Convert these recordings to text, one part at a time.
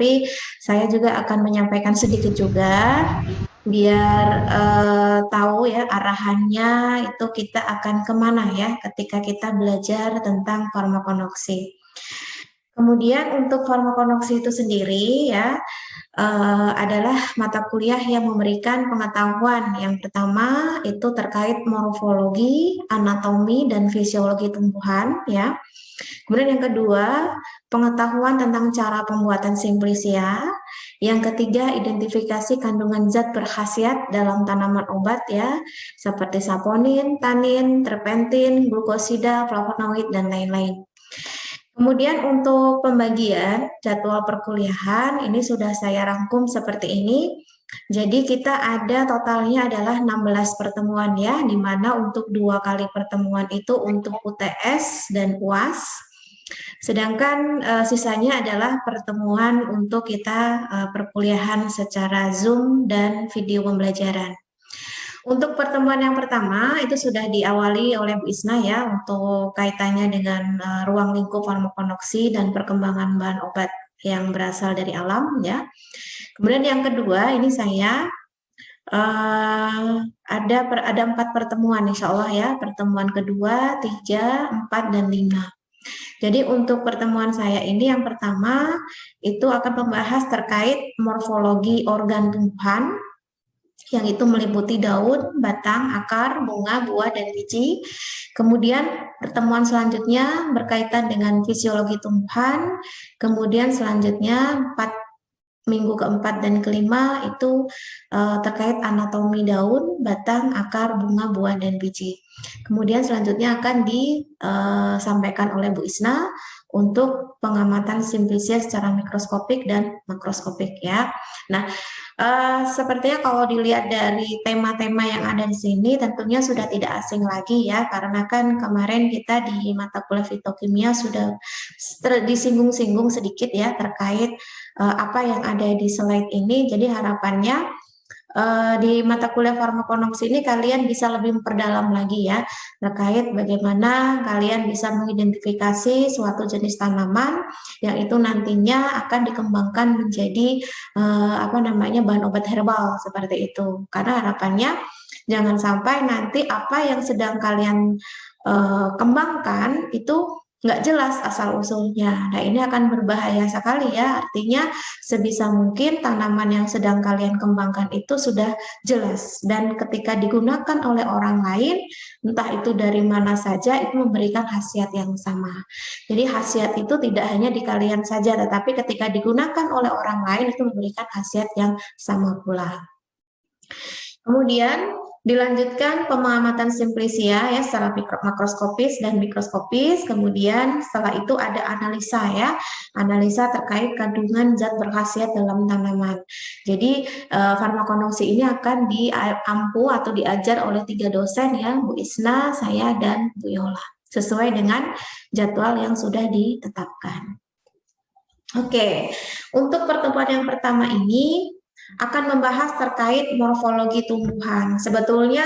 tapi saya juga akan menyampaikan sedikit juga biar tahu ya arahannya itu kita akan kemana ya ketika kita belajar tentang farmakonoksi. Kemudian untuk farmakonoksi itu sendiri ya adalah mata kuliah yang memberikan pengetahuan. Yang pertama itu terkait morfologi, anatomi, dan fisiologi tumbuhan ya. Kemudian yang kedua, pengetahuan tentang cara pembuatan simplisia. Yang ketiga, identifikasi kandungan zat berkhasiat dalam tanaman obat ya, seperti saponin, tanin, terpentin, glukosida, flavonoid, dan lain-lain. Kemudian untuk pembagian jadwal perkuliahan ini sudah saya rangkum seperti ini. Jadi kita ada totalnya adalah 16 pertemuan ya, di mana untuk 2 kali pertemuan itu untuk UTS dan UAS. Sedangkan sisanya adalah pertemuan untuk kita perkuliahan secara Zoom dan video pembelajaran. Untuk pertemuan yang pertama itu sudah diawali oleh Bu Isna ya untuk kaitannya dengan ruang lingkup farmakonoksi dan perkembangan bahan obat yang berasal dari alam ya. Kemudian yang kedua ini saya ada 4 pertemuan insya Allah ya, pertemuan kedua, 3, 4, dan 5. Jadi untuk pertemuan saya ini yang pertama itu akan membahas terkait morfologi organ tumbuhan yang itu meliputi daun, batang, akar, bunga, buah, dan biji. Kemudian pertemuan selanjutnya berkaitan dengan fisiologi tumbuhan. Kemudian selanjutnya minggu keempat dan kelima itu terkait anatomi daun, batang, akar, bunga, buah, dan biji. Kemudian selanjutnya akan disampaikan oleh Bu Isna untuk pengamatan simplisia secara mikroskopik dan makroskopik ya. Nah, sepertinya kalau dilihat dari tema-tema yang ada di sini tentunya sudah tidak asing lagi ya, karena kan kemarin kita di mata kuliah fitokimia sudah disinggung-singgung sedikit ya terkait apa yang ada di slide ini. Jadi harapannya di mata kuliah farmakonoksi ini kalian bisa lebih memperdalam lagi ya terkait bagaimana kalian bisa mengidentifikasi suatu jenis tanaman yang itu nantinya akan dikembangkan menjadi bahan obat herbal seperti itu. Karena harapannya jangan sampai nanti apa yang sedang kalian kembangkan itu nggak jelas asal-usulnya. Nah, ini akan berbahaya sekali ya. Artinya sebisa mungkin tanaman yang sedang kalian kembangkan itu sudah jelas. Dan ketika digunakan oleh orang lain, entah itu dari mana saja, itu memberikan khasiat yang sama. Jadi khasiat itu tidak hanya di kalian saja, tetapi ketika digunakan oleh orang lain, itu memberikan khasiat yang sama pula. Kemudian dilanjutkan pengamatan simplisia ya secara makroskopis dan mikroskopis. Kemudian setelah itu ada analisa ya, analisa terkait kandungan zat berkhasiat dalam tanaman. Jadi farmakonoksi ini akan diampu atau diajar oleh 3 dosen ya, Bu Isna, saya, dan Bu Yola, sesuai dengan jadwal yang sudah ditetapkan. Oke, untuk pertemuan yang pertama ini akan membahas terkait morfologi tumbuhan. Sebetulnya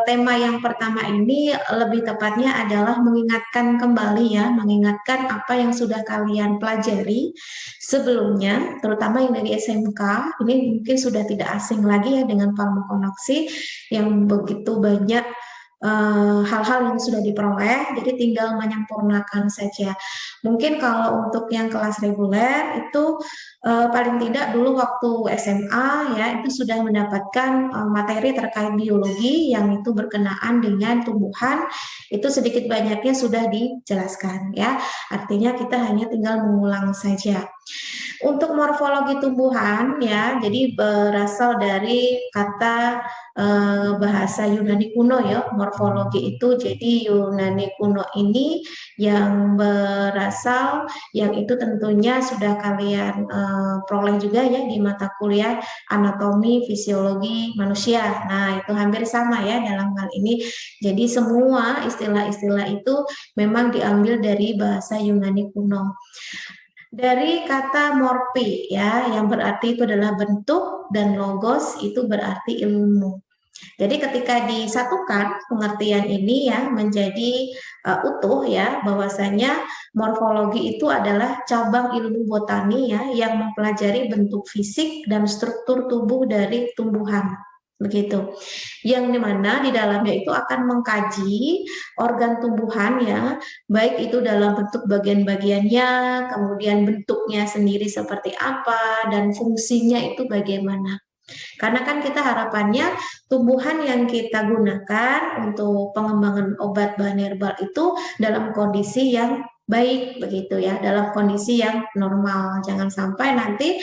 tema yang pertama ini lebih tepatnya adalah mengingatkan kembali ya, mengingatkan apa yang sudah kalian pelajari sebelumnya, terutama yang dari SMK. Ini mungkin sudah tidak asing lagi ya dengan farmakonoksi yang begitu banyak hal-hal yang sudah diperoleh, jadi tinggal menyempurnakan saja. Mungkin kalau untuk yang kelas reguler itu paling tidak dulu waktu SMA ya itu sudah mendapatkan materi terkait biologi yang itu berkenaan dengan tumbuhan, itu sedikit banyaknya sudah dijelaskan ya. Artinya kita hanya tinggal mengulang saja. Untuk morfologi tumbuhan ya, jadi berasal dari kata bahasa Yunani kuno ya, morfologi itu. Jadi Yunani kuno ini yang berasal, yang itu tentunya sudah kalian peroleh juga ya di mata kuliah anatomi fisiologi manusia. Nah, itu hampir sama ya dalam hal ini. Jadi semua istilah-istilah itu memang diambil dari bahasa Yunani kuno. Dari kata morfi ya, yang berarti itu adalah bentuk, dan logos itu berarti ilmu. Jadi ketika disatukan pengertian ini ya menjadi utuh ya, bahwasanya morfologi itu adalah cabang ilmu botani ya yang mempelajari bentuk fisik dan struktur tubuh dari tumbuhan. Begitu. Yang dimana di dalamnya itu akan mengkaji organ tumbuhan ya, baik itu dalam bentuk bagian-bagiannya, kemudian bentuknya sendiri seperti apa, dan fungsinya itu bagaimana. Karena kan kita harapannya tumbuhan yang kita gunakan untuk pengembangan obat bahan herbal itu dalam kondisi yang baik begitu ya, dalam kondisi yang normal. Jangan sampai nanti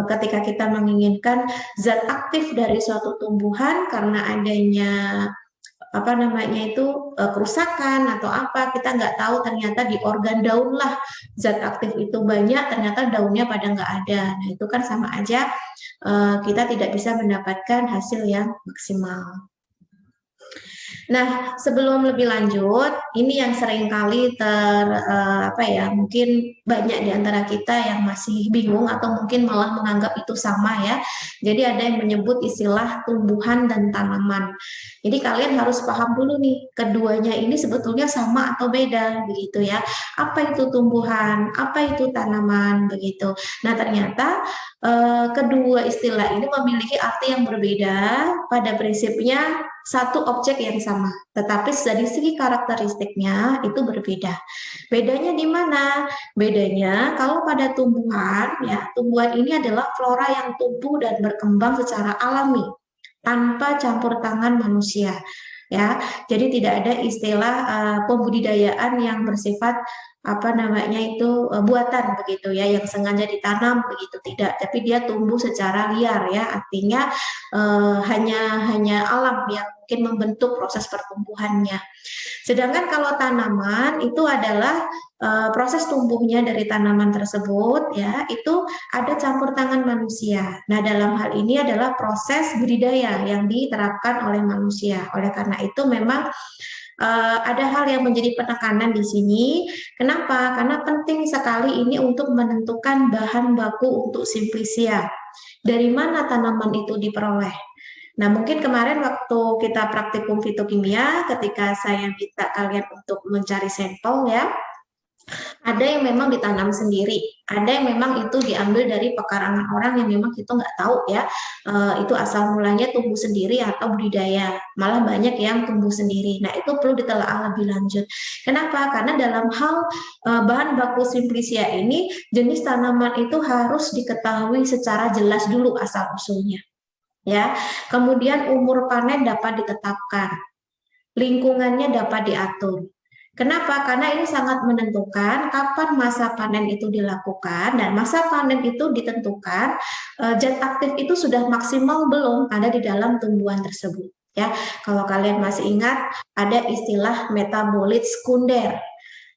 ketika kita menginginkan zat aktif dari suatu tumbuhan karena adanya apa namanya itu kerusakan atau apa, kita nggak tahu ternyata di organ daun lah zat aktif itu banyak, ternyata daunnya pada nggak ada. Nah itu kan sama aja kita tidak bisa mendapatkan hasil yang maksimal. Nah, sebelum lebih lanjut, ini yang seringkali apa ya, mungkin banyak di antara kita yang masih bingung atau mungkin malah menganggap itu sama ya. Jadi ada yang menyebut istilah tumbuhan dan tanaman. Jadi kalian harus paham dulu nih, keduanya ini sebetulnya sama atau beda begitu ya. Apa itu tumbuhan, apa itu tanaman begitu. Nah, ternyata kedua istilah ini memiliki arti yang berbeda, pada prinsipnya satu objek yang sama, tetapi dari segi karakteristiknya itu berbeda. Bedanya di mana? Bedanya kalau pada tumbuhan, ya tumbuhan ini adalah flora yang tumbuh dan berkembang secara alami tanpa campur tangan manusia. Ya, jadi tidak ada istilah pembudidayaan yang bersifat apa namanya itu buatan begitu ya, yang sengaja ditanam begitu, tidak, tapi dia tumbuh secara liar ya, artinya hanya alam yang mungkin membentuk proses pertumbuhannya. Sedangkan kalau tanaman itu adalah proses tumbuhnya dari tanaman tersebut ya, itu ada campur tangan manusia. Nah, dalam hal ini adalah proses budidaya yang diterapkan oleh manusia. Oleh karena itu memang ada hal yang menjadi penekanan di sini. Kenapa? Karena penting sekali ini untuk menentukan bahan baku untuk simplisia. Dari mana tanaman itu diperoleh? Nah, mungkin kemarin waktu kita praktikum fitokimia, ketika saya minta kalian untuk mencari sampel ya, ada yang memang ditanam sendiri, ada yang memang itu diambil dari pekarangan orang yang memang kita nggak tahu ya, itu asal mulanya tumbuh sendiri atau budidaya, malah banyak yang tumbuh sendiri. Nah itu perlu ditelaah lebih lanjut. Kenapa? Karena dalam hal bahan baku simplisia ini, jenis tanaman itu harus diketahui secara jelas dulu asal usulnya. Ya, kemudian umur panen dapat ditetapkan, lingkungannya dapat diatur. Kenapa? Karena ini sangat menentukan kapan masa panen itu dilakukan, dan masa panen itu ditentukan zat aktif itu sudah maksimal belum ada di dalam tumbuhan tersebut. Ya, kalau kalian masih ingat ada istilah metabolit sekunder.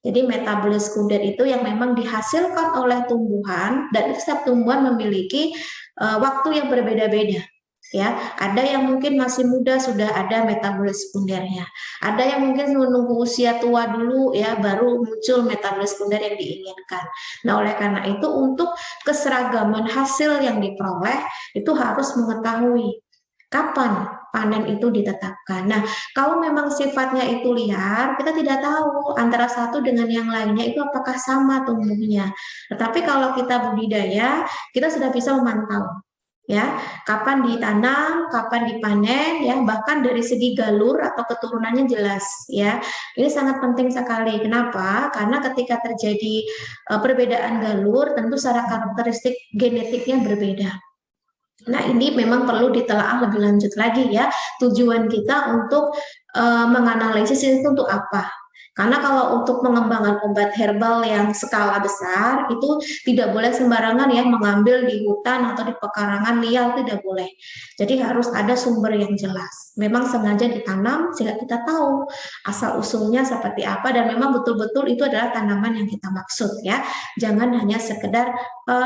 Jadi metabolit sekunder itu yang memang dihasilkan oleh tumbuhan, dan setiap tumbuhan memiliki waktu yang berbeda-beda. Ya, ada yang mungkin masih muda sudah ada metabolit sekundernya. Ada yang mungkin menunggu usia tua dulu ya baru muncul metabolit sekunder yang diinginkan. Nah, oleh karena itu untuk keseragaman hasil yang diperoleh itu harus mengetahui kapan panen itu ditetapkan. Nah, kalau memang sifatnya itu liar, kita tidak tahu antara satu dengan yang lainnya itu apakah sama tumbuhnya. Tetapi kalau kita budidaya, kita sudah bisa memantau ya, kapan ditanam, kapan dipanen ya, bahkan dari segi galur atau keturunannya jelas ya. Ini sangat penting sekali. Kenapa? Karena ketika terjadi perbedaan galur, tentu secara karakteristik genetiknya berbeda. Nah, ini memang perlu ditelaah lebih lanjut lagi ya. Tujuan kita untuk menganalisis itu untuk apa? Karena kalau untuk pengembangan obat herbal yang skala besar itu tidak boleh sembarangan ya mengambil di hutan atau di pekarangan liar, tidak boleh. Jadi harus ada sumber yang jelas. Memang sengaja ditanam sehingga kita tahu asal usulnya seperti apa, dan memang betul-betul itu adalah tanaman yang kita maksud ya. Jangan hanya sekedar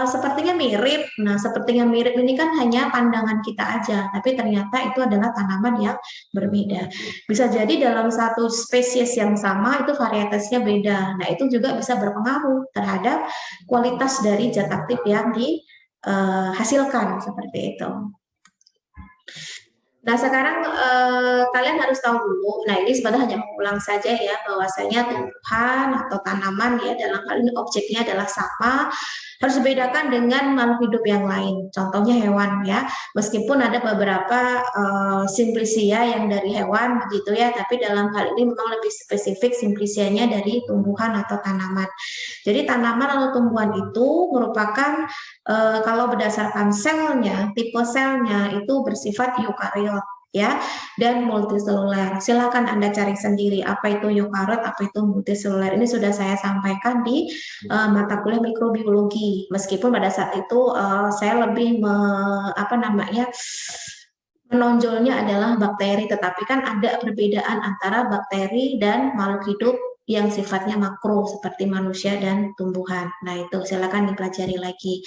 sepertinya mirip. Nah, sepertinya mirip ini kan hanya pandangan kita aja, tapi ternyata itu adalah tanaman yang berbeda. Bisa jadi dalam satu spesies yang sama itu varietasnya beda. Nah, itu juga bisa berpengaruh terhadap kualitas dari zat aktif yang dihasilkan seperti itu. Nah, sekarang kalian harus tahu dulu. Nah, ini sebenarnya hanya mengulang saja ya, bahwasanya tumbuhan atau tanaman ya dalam hal ini objeknya adalah sama, harus dibedakan dengan makhluk hidup yang lain. Contohnya hewan ya. Meskipun ada beberapa simplisia yang dari hewan begitu ya, tapi dalam hal ini memang lebih spesifik simplisianya dari tumbuhan atau tanaman. Jadi tanaman atau tumbuhan itu merupakan kalau berdasarkan selnya, tipe selnya itu bersifat eukariot ya dan multiseluler. Silakan Anda cari sendiri apa itu eukariot, apa itu multiseluler. Ini sudah saya sampaikan di mata kuliah mikrobiologi. Meskipun pada saat itu saya lebih apa namanya menonjolnya adalah bakteri, tetapi kan ada perbedaan antara bakteri dan makhluk hidup yang sifatnya makro seperti manusia dan tumbuhan. Nah, itu silakan dipelajari lagi.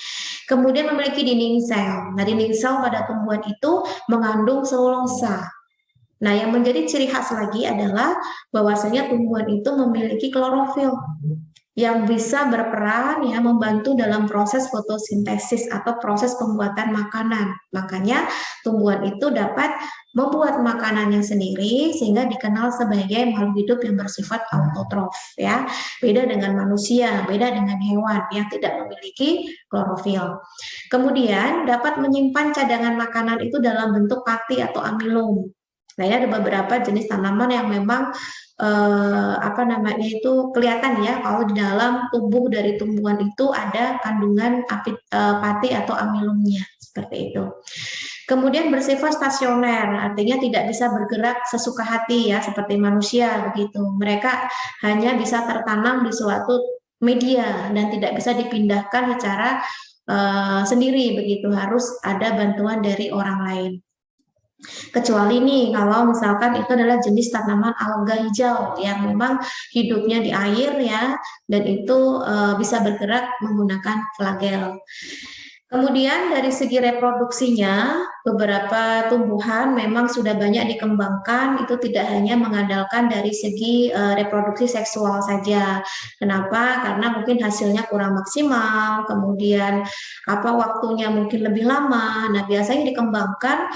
Kemudian memiliki dinding sel. Nah, dinding sel pada tumbuhan itu mengandung selulosa. Nah, yang menjadi ciri khas lagi adalah bahwasanya tumbuhan itu memiliki klorofil yang bisa berperan ya membantu dalam proses fotosintesis atau proses pembuatan makanan. Makanya tumbuhan itu dapat membuat makanannya sendiri sehingga dikenal sebagai makhluk hidup yang bersifat autotrof ya. Beda dengan manusia, beda dengan hewan yang tidak memiliki klorofil. Kemudian dapat menyimpan cadangan makanan itu dalam bentuk pati atau amilum. Nah, ini ada beberapa jenis tanaman yang memang apa namanya itu kelihatan ya kalau di dalam tubuh dari tumbuhan itu ada kandungan pati atau amilumnya seperti itu. Kemudian bersifat stasioner, artinya tidak bisa bergerak sesuka hati ya seperti manusia begitu. Mereka hanya bisa tertanam di suatu media dan tidak bisa dipindahkan secara sendiri begitu, harus ada bantuan dari orang lain. Kecuali nih kalau misalkan itu adalah jenis tanaman alga hijau yang memang hidupnya di air ya dan itu bisa bergerak menggunakan flagel. Kemudian dari segi reproduksinya, beberapa tumbuhan memang sudah banyak dikembangkan, itu tidak hanya mengandalkan dari segi reproduksi seksual saja. Kenapa? Karena mungkin hasilnya kurang maksimal, kemudian apa waktunya mungkin lebih lama. Nah, biasanya dikembangkan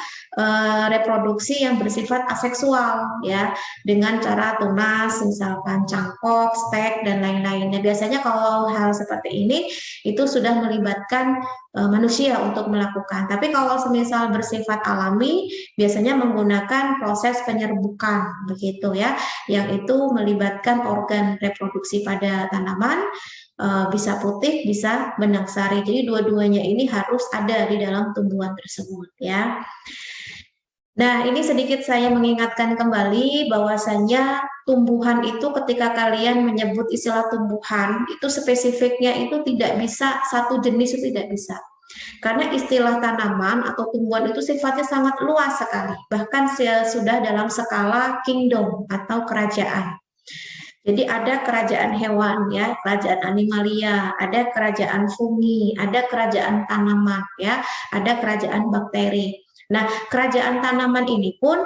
reproduksi yang bersifat aseksual ya, dengan cara tunas, misalkan cangkok, stek dan lain-lainnya. Biasanya kalau hal seperti ini itu sudah melibatkan manusia untuk melakukan. Tapi kalau semisal bersifat alami, biasanya menggunakan proses penyerbukan, begitu ya, yang itu melibatkan organ reproduksi pada tanaman, bisa putih, bisa benang sari. Jadi dua-duanya ini harus ada di dalam tumbuhan tersebut, ya. Nah, ini sedikit saya mengingatkan kembali bahwasannya tumbuhan itu ketika kalian menyebut istilah tumbuhan, itu spesifiknya itu tidak bisa satu jenis, itu tidak bisa. Karena istilah tanaman atau tumbuhan itu sifatnya sangat luas sekali, bahkan sudah dalam skala kingdom atau kerajaan. Jadi ada kerajaan hewan ya, kerajaan animalia, ada kerajaan fungi, ada kerajaan tanaman ya, ada kerajaan bakteri. Nah, kerajaan tanaman ini pun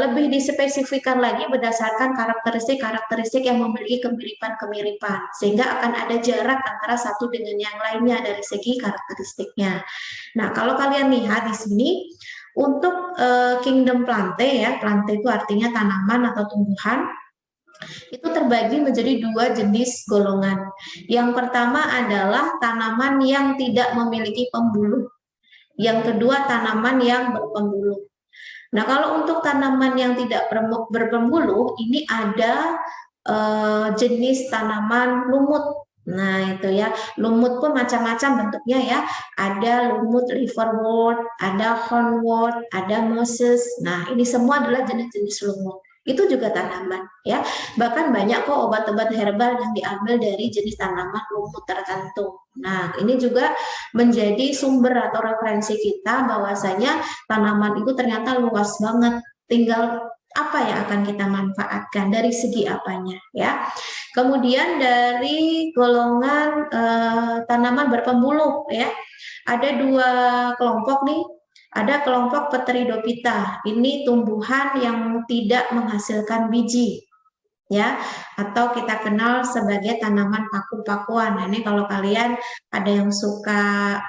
lebih dispesifikan lagi berdasarkan karakteristik-karakteristik yang memiliki kemiripan-kemiripan, sehingga akan ada jarak antara satu dengan yang lainnya dari segi karakteristiknya. Nah, kalau kalian lihat di sini, untuk kingdom plante ya, plante itu artinya tanaman atau tumbuhan, itu terbagi menjadi dua jenis golongan. Yang pertama adalah tanaman yang tidak memiliki pembuluh. Yang kedua, tanaman yang berpembuluh. Nah, kalau untuk tanaman yang tidak berpembuluh, ini ada jenis tanaman lumut. Nah, itu ya. Lumut pun macam-macam bentuknya ya. Ada lumut liverwort, ada hornwort, ada mosses. Nah, ini semua adalah jenis-jenis lumut. Itu juga tanaman ya. Bahkan banyak kok obat-obat herbal yang diambil dari jenis tanaman lumut tertentu. Nah, ini juga menjadi sumber atau referensi kita bahwasanya tanaman itu ternyata luas banget. Tinggal apa yang akan kita manfaatkan dari segi apanya ya. Kemudian dari golongan tanaman berpembuluh ya. Ada dua kelompok nih. Ada kelompok Pteridophyta. Ini tumbuhan yang tidak menghasilkan biji ya, atau kita kenal sebagai tanaman paku-pakuan. Nah, ini kalau kalian ada yang suka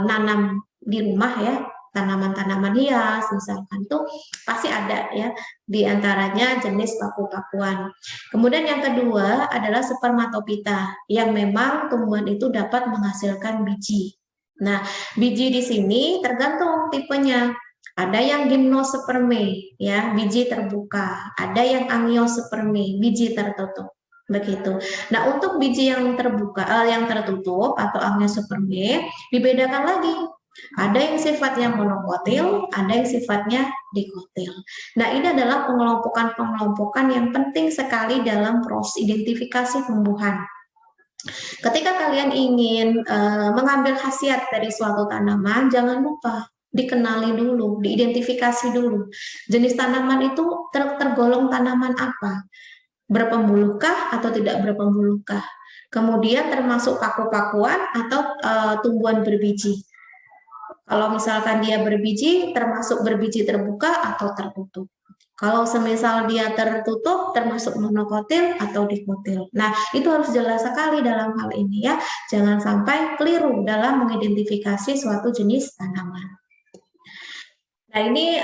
nanam di rumah ya, tanaman-tanaman hias misalkan tuh pasti ada ya di antaranya jenis paku-pakuan. Kemudian yang kedua adalah spermatopita yang memang tumbuhan itu dapat menghasilkan biji. Nah, biji di sini tergantung tipenya. Ada yang gimnosperme, ya, biji terbuka. Ada yang angiosperme, biji tertutup. Begitu. Nah, untuk biji yang terbuka, yang tertutup atau angiosperme dibedakan lagi. Ada yang sifatnya monokotil, ada yang sifatnya dikotil. Nah, ini adalah pengelompokan-pengelompokan yang penting sekali dalam proses identifikasi tumbuhan. Ketika kalian ingin mengambil khasiat dari suatu tanaman, jangan lupa dikenali dulu, diidentifikasi dulu. Jenis tanaman itu tergolong tanaman apa? Berpembuluhkah atau tidak berpembuluhkah? Kemudian termasuk paku-pakuan atau tumbuhan berbiji. Kalau misalkan dia berbiji, termasuk berbiji terbuka atau tertutup. Kalau semisal dia tertutup, termasuk monokotil atau dikotil. Nah, itu harus jelas sekali dalam hal ini ya. Jangan sampai keliru dalam mengidentifikasi suatu jenis tanaman. Nah, ini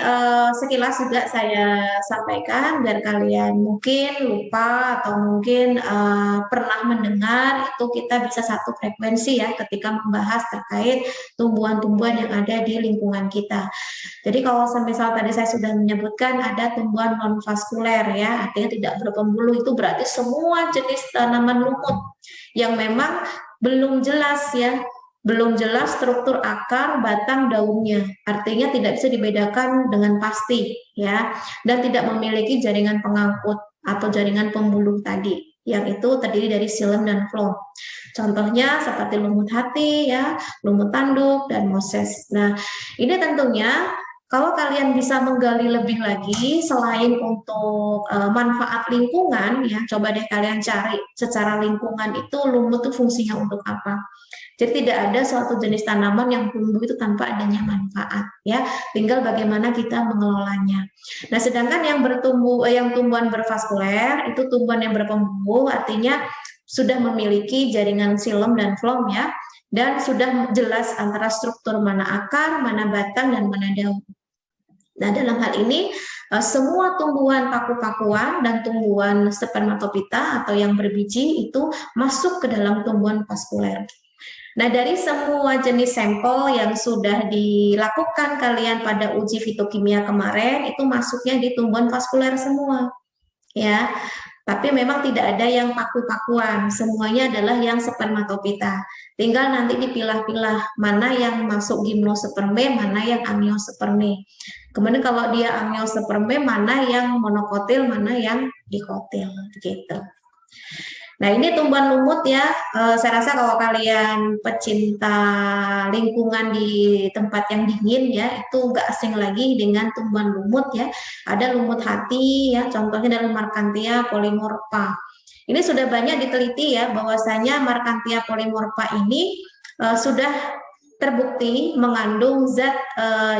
sekilas juga saya sampaikan biar kalian mungkin lupa atau mungkin pernah mendengar itu kita bisa satu frekuensi ya ketika membahas terkait tumbuhan-tumbuhan yang ada di lingkungan kita. Jadi kalau misal tadi saya sudah menyebutkan ada tumbuhan non-vaskuler ya, artinya tidak berpembuluh, itu berarti semua jenis tanaman lumut yang memang belum jelas ya, belum jelas struktur akar, batang, daunnya. Artinya tidak bisa dibedakan dengan pasti ya, dan tidak memiliki jaringan pengangkut atau jaringan pembuluh tadi, yang itu terdiri dari xilem dan phloem. Contohnya seperti lumut hati ya, lumut tanduk dan moses. Nah, ini tentunya kalau kalian bisa menggali lebih lagi selain untuk manfaat lingkungan ya, coba deh kalian cari secara lingkungan itu lumut itu fungsinya untuk apa. Jadi tidak ada suatu jenis tanaman yang tumbuh itu tanpa adanya manfaat ya, tinggal bagaimana kita mengelolanya. Nah, sedangkan yang tumbuhan bervaskuler itu tumbuhan yang berpembuluh, artinya sudah memiliki jaringan xilem dan phloem ya, dan sudah jelas antara struktur mana akar, mana batang, dan mana daun. Nah, dalam hal ini semua tumbuhan paku-pakuan dan tumbuhan spermatopita atau yang berbiji itu masuk ke dalam tumbuhan vaskuler. Nah, dari semua jenis sampel yang sudah dilakukan kalian pada uji fitokimia kemarin, itu masuknya di tumbuhan vaskuler semua. Ya, tapi memang tidak ada yang paku-pakuan, semuanya adalah yang spermatopita. Tinggal nanti dipilah-pilah mana yang masuk gimnosperme, mana yang angiosperme. Kemudian kalau dia angiosperme, mana yang monokotil, mana yang dikotil, gitu. Nah, ini tumbuhan lumut ya. Saya rasa kalau kalian pecinta lingkungan di tempat yang dingin ya, itu nggak asing lagi dengan tumbuhan lumut ya. Ada lumut hati ya, contohnya adalah Markhanthia polymorpha. Ini sudah banyak diteliti ya, bahwasanya Markhanthia polymorpha ini sudah terbukti mengandung zat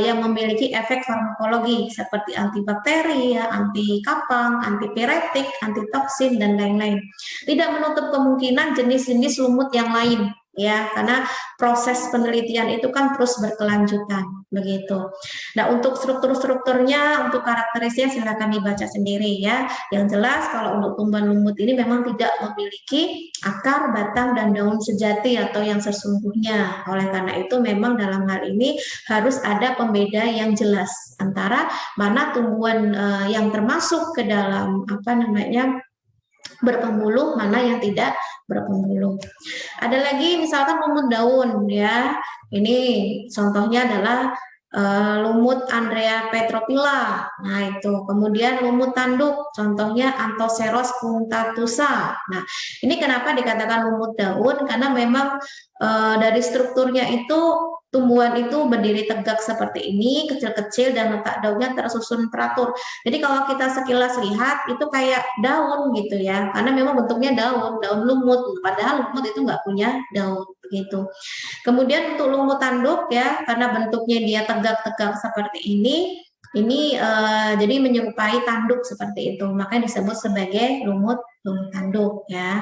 yang memiliki efek farmakologi seperti antibakteri, ya, anti kapang, antipiretik, antitoksin, dan lain-lain. Tidak menutup kemungkinan jenis-jenis lumut yang lain, ya, karena proses penelitian itu kan terus berkelanjutan, begitu. Nah, untuk struktur-strukturnya, untuk karakteristiknya silakan dibaca sendiri ya. Yang jelas kalau untuk tumbuhan lumut ini memang tidak memiliki akar, batang, dan daun sejati atau yang sesungguhnya. Oleh karena itu memang dalam hal ini harus ada pembeda yang jelas antara mana tumbuhan yang termasuk ke dalam berpembuluh, mana yang tidak berpembuluh. Ada lagi misalkan lumut daun ya. Ini contohnya adalah lumut Andrea petrophylla. Nah, itu. Kemudian lumut tanduk, contohnya Anthoceros punctatusa. Nah, ini kenapa dikatakan lumut daun? Karena memang dari strukturnya itu tumbuhan itu berdiri tegak seperti ini, kecil-kecil, dan letak daunnya tersusun teratur. Jadi kalau kita sekilas lihat itu kayak daun gitu ya, karena memang bentuknya daun lumut, padahal lumut itu nggak punya daun begitu. Kemudian untuk lumut tanduk ya, karena bentuknya dia tegak-tegak seperti ini jadi menyerupai tanduk seperti itu, makanya disebut sebagai lumut tanduk ya.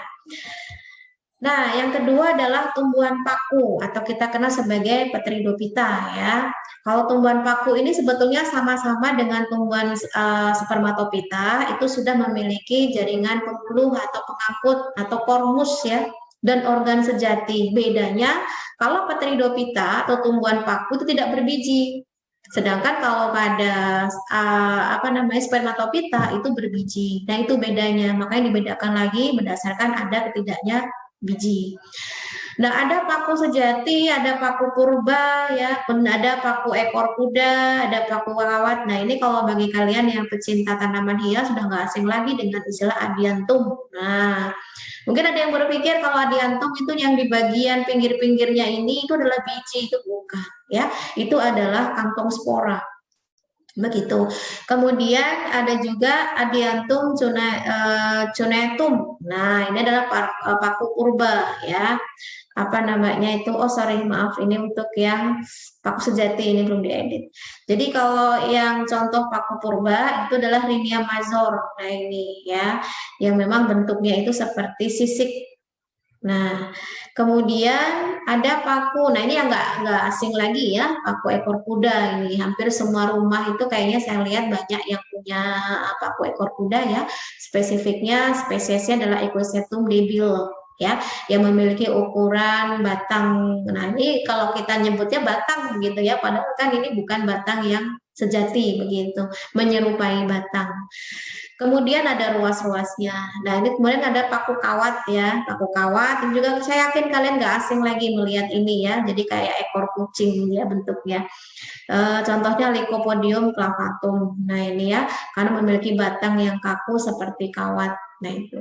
Nah, yang kedua adalah tumbuhan paku atau kita kenal sebagai Pteridophyta ya. Kalau tumbuhan paku ini sebetulnya sama-sama dengan tumbuhan spermatopita, itu sudah memiliki jaringan pembuluh atau pengangkut atau kormus ya, dan organ sejati. Bedanya kalau Pteridopita atau tumbuhan paku itu tidak berbiji. Sedangkan kalau pada apa namanya spermatopita itu berbiji. Nah, itu bedanya. Makanya dibedakan lagi berdasarkan ada ketidaknya biji. Nah, ada paku sejati, ada paku purba, ya, ada paku ekor kuda, ada paku kawat. Nah, ini kalau bagi kalian yang pecinta tanaman hias sudah nggak asing lagi dengan istilah adiantum. Nah, mungkin ada yang berpikir kalau adiantum itu yang di bagian pinggir-pinggirnya ini itu adalah biji, itu bukan, ya. Itu adalah kantong spora. Begitu. Kemudian ada juga adiantum cunetum. Nah, ini adalah paku purba ya. Apa namanya itu? Oh, sorry, maaf, ini untuk yang paku sejati ini belum diedit. Jadi kalau yang contoh paku purba itu adalah Rhinia major. Nah, ini ya, yang memang bentuknya itu seperti sisik. Nah, kemudian ada paku. Nah, ini yang nggak asing lagi ya, paku ekor kuda ini. Hampir semua rumah itu kayaknya saya lihat banyak yang punya paku ekor kuda ya. Spesifiknya, spesiesnya adalah Equisetum debil ya, yang memiliki ukuran batang. Nah, ini kalau kita nyebutnya batang begitu ya, padahal kan ini bukan batang yang sejati begitu, menyerupai batang. Kemudian ada ruas-ruasnya. Nah, ini kemudian ada paku kawat ya, paku kawat. Dan juga saya yakin kalian nggak asing lagi melihat ini ya. Jadi kayak ekor kucing ya bentuknya. Contohnya Lycopodium clavatum. Nah, ini ya, karena memiliki batang yang kaku seperti kawat. Nah, itu.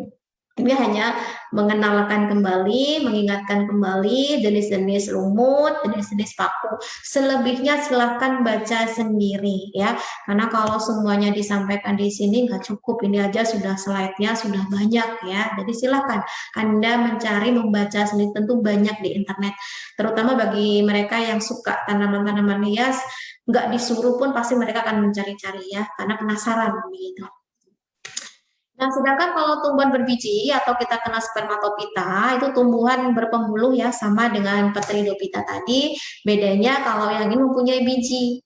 Ini hanya mengenalkan kembali, mengingatkan kembali jenis-jenis lumut, jenis-jenis paku. Selebihnya silahkan baca sendiri ya. Karena kalau semuanya disampaikan di sini nggak cukup. Ini aja sudah slide-nya sudah banyak ya. Jadi silahkan Anda mencari, membaca sendiri. Tentu banyak di internet. Terutama bagi mereka yang suka tanaman-tanaman hias, nggak disuruh pun pasti mereka akan mencari-cari ya. Karena penasaran begitu. Nah, sedangkan kalau tumbuhan berbiji atau kita kenal spermatopita, itu tumbuhan berpembuluh ya, sama dengan Pteridopita tadi. Bedanya kalau yang ini mempunyai biji.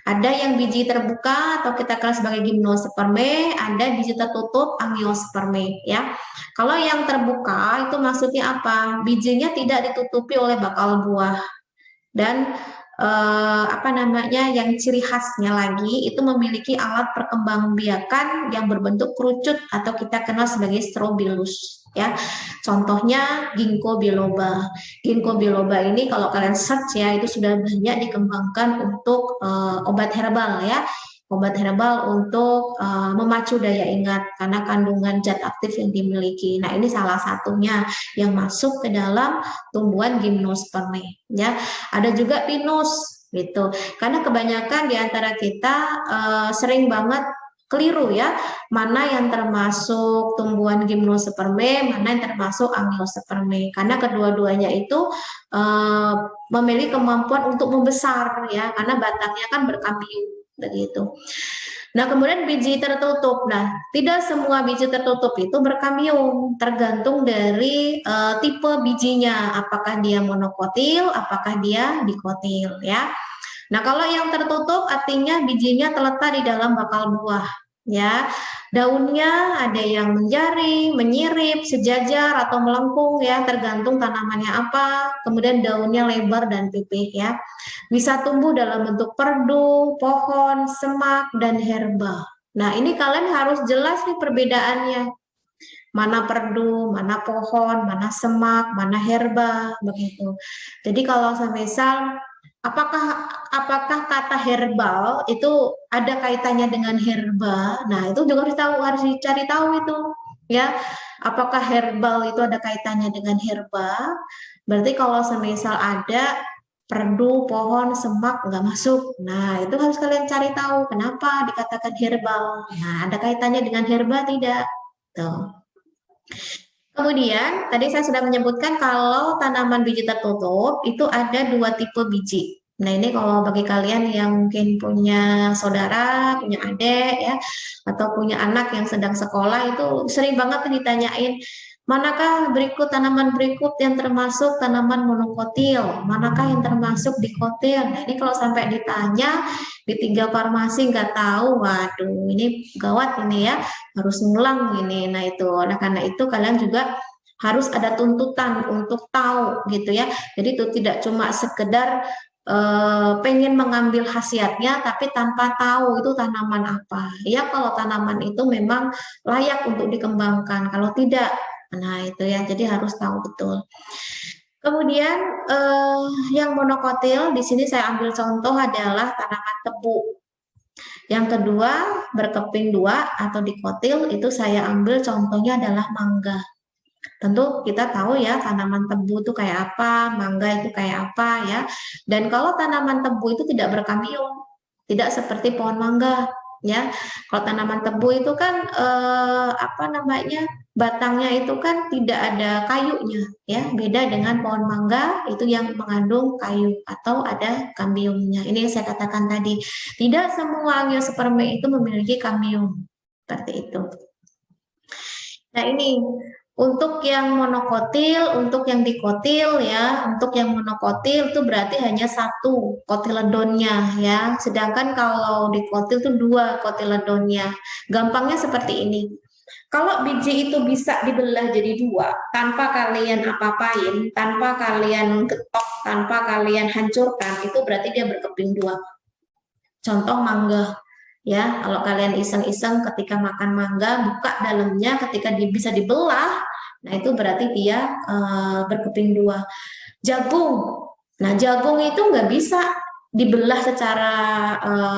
Ada yang biji terbuka atau kita kenal sebagai gimnosperme, ada biji tertutup angiosperme ya. Kalau yang terbuka itu maksudnya apa? Bijinya tidak ditutupi oleh bakal buah. Dan apa namanya yang ciri khasnya lagi itu memiliki alat perkembangbiakan yang berbentuk kerucut atau kita kenal sebagai strobilus ya. Contohnya ginkgo biloba. Ginkgo biloba ini kalau kalian search ya itu sudah banyak dikembangkan untuk obat herbal ya. Obat herbal untuk memacu daya ingat karena kandungan zat aktif yang dimiliki. Nah, ini salah satunya yang masuk ke dalam tumbuhan gimnosperme ya. Ada juga pinus gitu. Karena kebanyakan di antara kita sering banget keliru ya, mana yang termasuk tumbuhan gimnosperme, mana yang termasuk angiosperme. Karena kedua-duanya itu memiliki kemampuan untuk membesar ya, karena batangnya kan berkambium begitu. Nah, kemudian biji tertutup. Nah, tidak semua biji tertutup itu berkamium, tergantung dari tipe bijinya, apakah dia monokotil, apakah dia dikotil ya. Nah, kalau yang tertutup artinya bijinya terletak di dalam bakal buah ya. Daunnya ada yang menjaring, menyirip, sejajar atau melengkung ya, tergantung tanamannya apa. Kemudian daunnya lebar dan pipih ya. Bisa tumbuh dalam bentuk perdu, pohon, semak, dan herba. Nah, ini kalian harus jelas nih perbedaannya. Mana perdu, mana pohon, mana semak, mana herba, begitu. Jadi kalau semisal apakah kata herbal itu ada kaitannya dengan herba? Nah, itu juga harus dicari tahu itu, ya. Apakah herbal itu ada kaitannya dengan herba? Berarti kalau semisal ada perdu, pohon, semak nggak masuk. Nah, itu harus kalian cari tahu kenapa dikatakan herbal. Nah, ada kaitannya dengan herba tidak? Tuh. Kemudian, tadi saya sudah menyebutkan kalau tanaman biji tertutup itu ada dua tipe biji. Nah, ini kalau bagi kalian yang mungkin punya saudara, punya adik ya, atau punya anak yang sedang sekolah itu sering banget ditanyain, Manakah tanaman berikut yang termasuk tanaman monokotil? Manakah yang termasuk dikotil? Nah, ini kalau sampai ditanya di 3 farmasi nggak tahu, waduh, ini gawat ini ya, harus ngulang ini. Nah, itu oleh karena itu kalian juga harus ada tuntutan untuk tahu gitu ya. Jadi itu tidak cuma sekedar pengen mengambil khasiatnya tapi tanpa tahu itu tanaman apa. Ya kalau tanaman itu memang layak untuk dikembangkan. Kalau tidak, nah, itu ya, jadi harus tahu betul. Kemudian yang monokotil di sini saya ambil contoh adalah tanaman tebu. Yang kedua, berkeping 2 atau dikotil itu saya ambil contohnya adalah mangga. Tentu kita tahu ya tanaman tebu itu kayak apa, mangga itu kayak apa ya. Dan kalau tanaman tebu itu tidak berkamium, tidak seperti pohon mangga ya. Kalau tanaman tebu itu kan apa namanya, batangnya itu kan tidak ada kayunya ya. Beda dengan pohon mangga itu yang mengandung kayu atau ada kamiumnya. Ini yang saya katakan tadi. Tidak semua angiospermae itu memiliki kamium seperti itu. Nah, ini untuk yang monokotil, untuk yang dikotil ya, untuk yang monokotil itu berarti hanya 1 kotiledonnya ya. Sedangkan kalau dikotil itu 2 kotiledonnya. Gampangnya seperti ini. Kalau biji itu bisa dibelah jadi 2 tanpa kalian apa-apain, tanpa kalian getok, tanpa kalian hancurkan, itu berarti dia berkeping 2. Contoh mangga. Ya, kalau kalian iseng-iseng ketika makan mangga, buka dalamnya ketika bisa dibelah, nah itu berarti dia berkeping 2. Jagung, nah jagung itu nggak bisa dibelah secara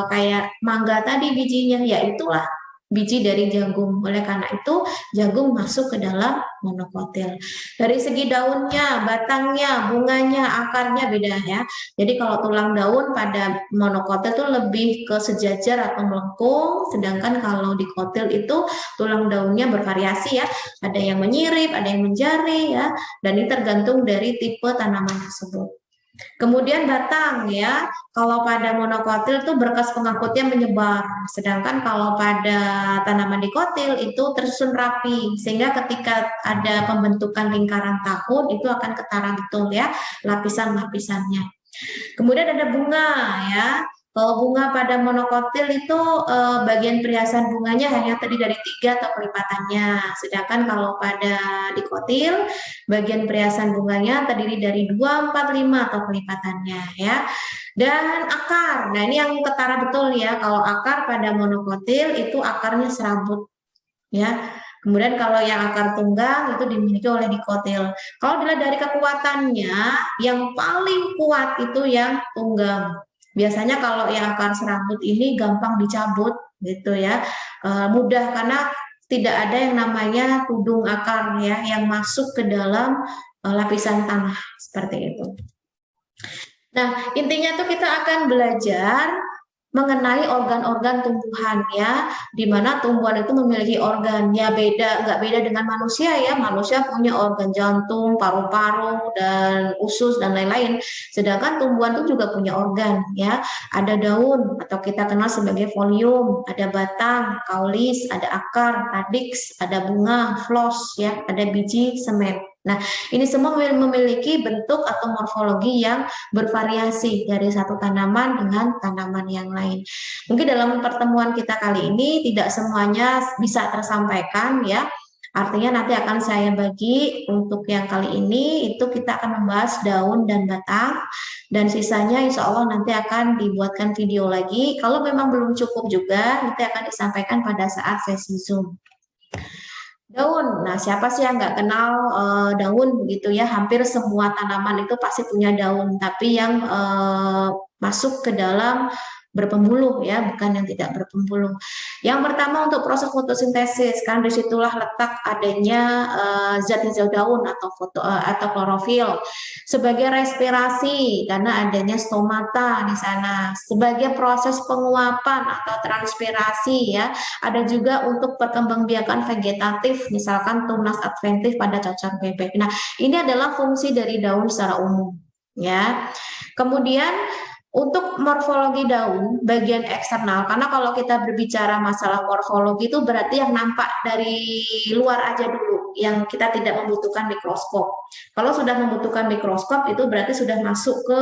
kayak mangga tadi bijinya, ya itulah biji dari jagung. Oleh karena itu jagung masuk ke dalam monokotil. Dari segi daunnya, batangnya, bunganya, akarnya beda ya. Jadi kalau tulang daun pada monokotil itu lebih ke sejajar atau melengkung, sedangkan kalau dikotil itu tulang daunnya bervariasi ya. Ada yang menyirip, ada yang menjari ya, dan ini tergantung dari tipe tanaman tersebut. Kemudian batang ya, kalau pada monokotil itu berkas pengangkutnya menyebar, sedangkan kalau pada tanaman dikotil itu tersusun rapi, sehingga ketika ada pembentukan lingkaran tahun itu akan ketara betul ya lapisan-lapisannya. Kemudian ada bunga ya. Kalau bunga pada monokotil itu bagian perhiasan bunganya hanya terdiri dari 3 atau kelipatannya. Sedangkan kalau pada dikotil, bagian perhiasan bunganya terdiri dari 2, 4, 5 atau kelipatannya ya. Dan akar, nah ini yang ketara betul ya. Kalau akar pada monokotil itu akarnya serabut ya. Kemudian kalau yang akar tunggang itu dimiliki oleh dikotil. Kalau dilihat dari kekuatannya, yang paling kuat itu yang tunggang. Biasanya kalau yang akar serabut ini gampang dicabut gitu ya, mudah karena tidak ada yang namanya tudung akar ya yang masuk ke dalam lapisan tanah seperti itu. Nah, intinya tuh kita akan belajar mengenai organ-organ tumbuhan ya, di mana tumbuhan itu memiliki organ ya nggak beda dengan manusia ya. Manusia punya organ jantung, paru-paru, dan usus dan lain-lain. Sedangkan tumbuhan itu juga punya organ ya. Ada daun atau kita kenal sebagai folium, ada batang, kaulis, ada akar, radix, ada bunga, floss ya, ada biji, semen. Nah, ini semua memiliki bentuk atau morfologi yang bervariasi dari satu tanaman dengan tanaman yang lain. Mungkin dalam pertemuan kita kali ini tidak semuanya bisa tersampaikan ya. Artinya nanti akan saya bagi untuk yang kali ini itu kita akan membahas daun dan batang, dan sisanya insya Allah nanti akan dibuatkan video lagi. Kalau memang belum cukup juga nanti akan disampaikan pada saat sesi Zoom. Daun, nah siapa sih yang nggak kenal daun begitu ya? Hampir semua tanaman itu pasti punya daun, tapi yang masuk ke dalam berpembuluh ya, bukan yang tidak berpembuluh. Yang pertama untuk proses fotosintesis, kan disitulah letak adanya zat hijau daun atau klorofil. Sebagai respirasi karena adanya stomata di sana. Sebagai proses penguapan atau transpirasi ya. Ada juga untuk perkembangbiakan vegetatif, misalkan tunas adventif pada cacar bebek. Nah, ini adalah fungsi dari daun secara umum ya. Kemudian untuk morfologi daun bagian eksternal, karena kalau kita berbicara masalah morfologi itu berarti yang nampak dari luar aja dulu yang kita tidak membutuhkan mikroskop. Kalau sudah membutuhkan mikroskop itu berarti sudah masuk ke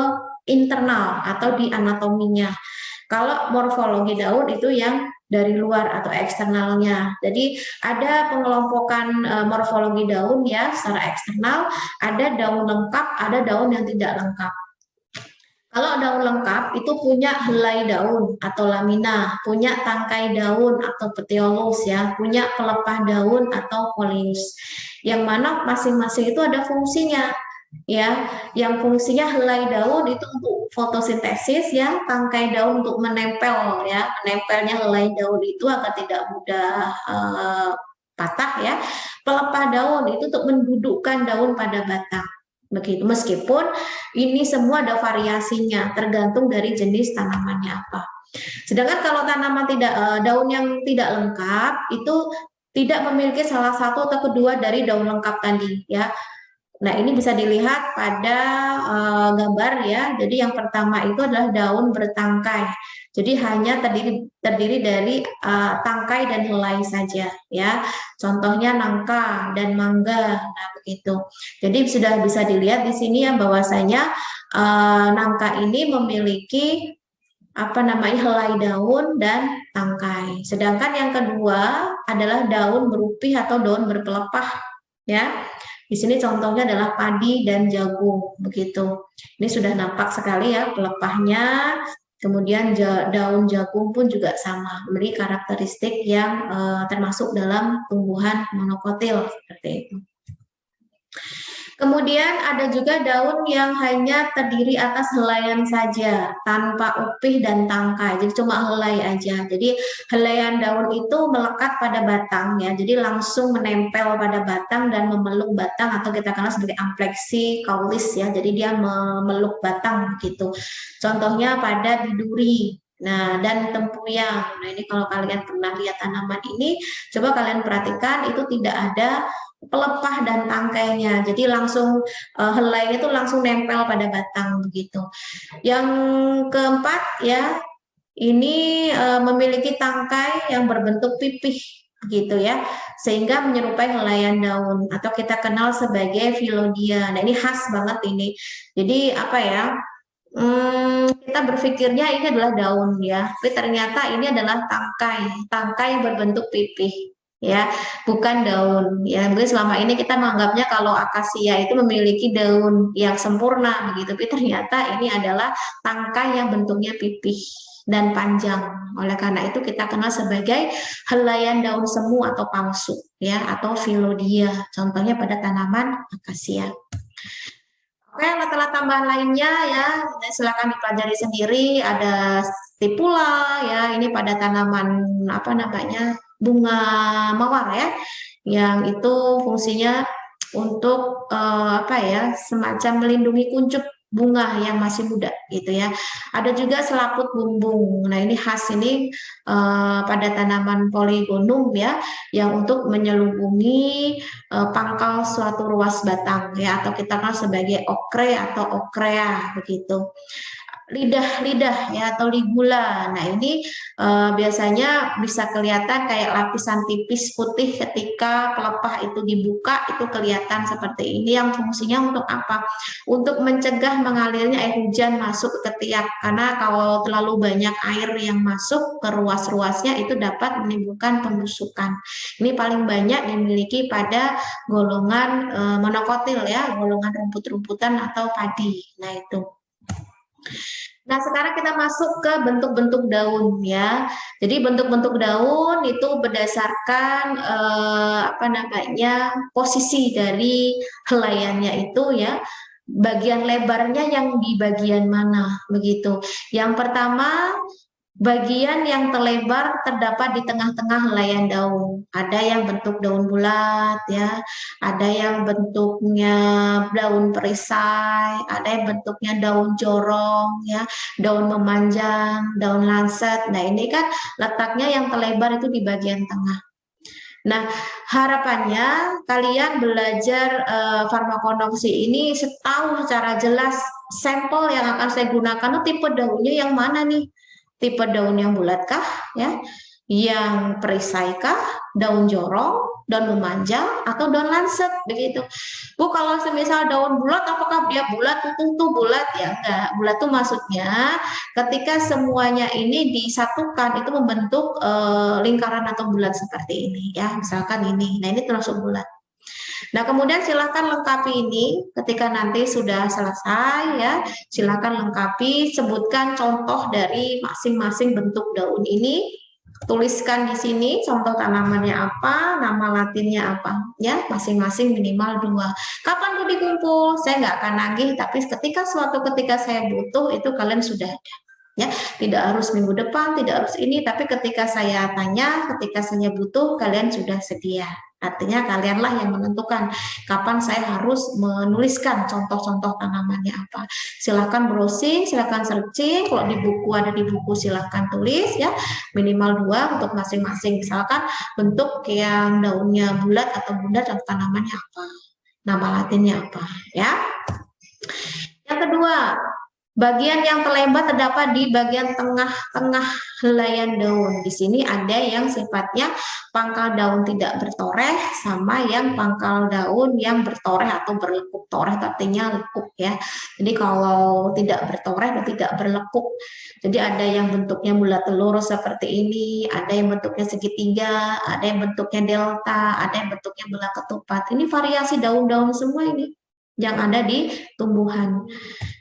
internal atau di anatominya. Kalau morfologi daun itu yang dari luar atau eksternalnya. Jadi ada pengelompokan morfologi daun ya secara eksternal, ada daun lengkap, ada daun yang tidak lengkap. Kalau daun lengkap itu punya helai daun atau lamina, punya tangkai daun atau petiolus ya, punya pelepah daun atau folius. Yang mana masing-masing itu ada fungsinya ya. Yang fungsinya helai daun itu untuk fotosintesis ya, tangkai daun untuk menempel ya, menempelnya helai daun itu agar tidak mudah patah ya. Pelepah daun itu untuk mendudukkan daun pada batang. Begitu, meskipun ini semua ada variasinya tergantung dari jenis tanamannya apa. Sedangkan kalau tanaman daun yang tidak lengkap itu tidak memiliki salah satu atau kedua dari daun lengkap tadi ya. Nah, ini bisa dilihat pada gambar ya. Jadi yang pertama itu adalah daun bertangkai. Jadi hanya terdiri dari tangkai dan helai saja ya. Contohnya nangka dan mangga. Nah, begitu. Jadi sudah bisa dilihat di sini ya bahwasanya nangka ini memiliki helai daun dan tangkai. Sedangkan yang kedua adalah daun berupih atau daun berpelepah ya. Di sini contohnya adalah padi dan jagung, begitu. Ini sudah nampak sekali ya pelepahnya. Kemudian daun jagung pun juga sama, memiliki karakteristik yang termasuk dalam tumbuhan monokotil seperti itu. Kemudian ada juga daun yang hanya terdiri atas helaian saja, tanpa upih dan tangkai, jadi cuma helai aja. Jadi helaian daun itu melekat pada batang ya, jadi langsung menempel pada batang dan memeluk batang atau kita kenal sebagai ampleksi kaulis ya, jadi dia memeluk batang gitu. Contohnya pada biduri. Nah, dan tempuyan. Nah, ini kalau kalian pernah lihat tanaman ini, coba kalian perhatikan itu tidak ada pelepah dan tangkainya. Jadi langsung helai itu langsung nempel pada batang begitu. Yang keempat ya, ini memiliki tangkai yang berbentuk pipih begitu ya, sehingga menyerupai helaian daun atau kita kenal sebagai filodia. Nah, ini khas banget ini. Jadi apa ya? Kita berpikirnya ini adalah daun ya, tapi ternyata ini adalah tangkai berbentuk pipih ya, bukan daun ya. Mungkin selama ini kita menganggapnya kalau akasia itu memiliki daun yang sempurna begitu, tapi ternyata ini adalah tangkai yang bentuknya pipih dan panjang. Oleh karena itu kita kenal sebagai helaian daun semu atau palsu ya, atau filodia. Contohnya pada tanaman akasia. Oke, latar tambahan lainnya ya, silakan dipelajari sendiri. Ada stipula ya, ini pada tanaman bunga mawar ya, yang itu fungsinya untuk semacam melindungi kuncup bunga yang masih muda gitu ya. Ada juga selaput bumbung. Nah, ini khas ini pada tanaman polygonum ya, yang untuk menyelubungi pangkal suatu ruas batang ya, atau kita kenal sebagai okre atau okrea begitu. Lidah ya atau ligula. Nah, ini biasanya bisa kelihatan kayak lapisan tipis putih ketika pelepah itu dibuka, itu kelihatan seperti ini. Yang fungsinya untuk apa? Untuk mencegah mengalirnya air hujan masuk ke ketiak, karena kalau terlalu banyak air yang masuk ke ruas-ruasnya itu dapat menimbulkan pembusukan. Ini paling banyak dimiliki pada golongan monokotil ya, golongan rumput-rumputan atau padi. Nah, itu. Nah, sekarang kita masuk ke bentuk-bentuk daun ya. Jadi bentuk-bentuk daun itu berdasarkan posisi dari helaiannya itu ya. Bagian lebarnya yang di bagian mana begitu. Yang pertama, bagian yang terlebar terdapat di tengah-tengah helaian daun. Ada yang bentuk daun bulat ya, ada yang bentuknya daun perisai, ada yang bentuknya daun jorong ya, daun memanjang, daun lancet. Nah, ini kan letaknya yang terlebar itu di bagian tengah. Nah, harapannya kalian belajar farmakonoksi ini tahu secara jelas sampel yang akan saya gunakan itu tipe daunnya yang mana nih? Tipe daun yang bulatkah ya, yang perisai kah, daun jorong, daun memanjang, atau daun lancet begitu. Bu, kalau semisal daun bulat, apakah dia bulat, tuh bulat? Ya enggak. Bulat tuh maksudnya ketika semuanya ini disatukan itu membentuk lingkaran atau bulat seperti ini ya. Misalkan ini. Nah, ini termasuk bulat. Nah, kemudian silakan lengkapi ini ketika nanti sudah selesai ya. Silakan lengkapi, sebutkan contoh dari masing-masing bentuk daun ini. Tuliskan di sini contoh tanamannya apa, nama latinnya apa, ya masing-masing minimal 2. Kapan mau dikumpul? Saya nggak akan nagih, tapi suatu ketika saya butuh itu kalian sudah ada. Ya, tidak harus minggu depan, tidak harus ini, tapi ketika saya tanya, ketika saya butuh, kalian sudah sedia. Artinya kalianlah yang menentukan kapan saya harus menuliskan contoh-contoh tanamannya apa. Silahkan browsing, silahkan searching. Kalau di buku ada di buku silahkan tulis ya, minimal 2 untuk masing-masing. Misalkan bentuk yang daunnya bulat atau bundar dan tanamannya apa, nama latinnya apa ya. Yang kedua, bagian yang terlebar terdapat di bagian tengah-tengah helaian daun. Di sini ada yang sifatnya pangkal daun tidak bertoreh sama yang pangkal daun yang bertoreh atau berlekuk. Toreh artinya lekuk ya. Jadi kalau tidak bertoreh atau tidak berlekuk. Jadi ada yang bentuknya bulat telur seperti ini, ada yang bentuknya segitiga, ada yang bentuknya delta, ada yang bentuknya bola ketupat. Ini variasi daun-daun semua ini yang ada di tumbuhan.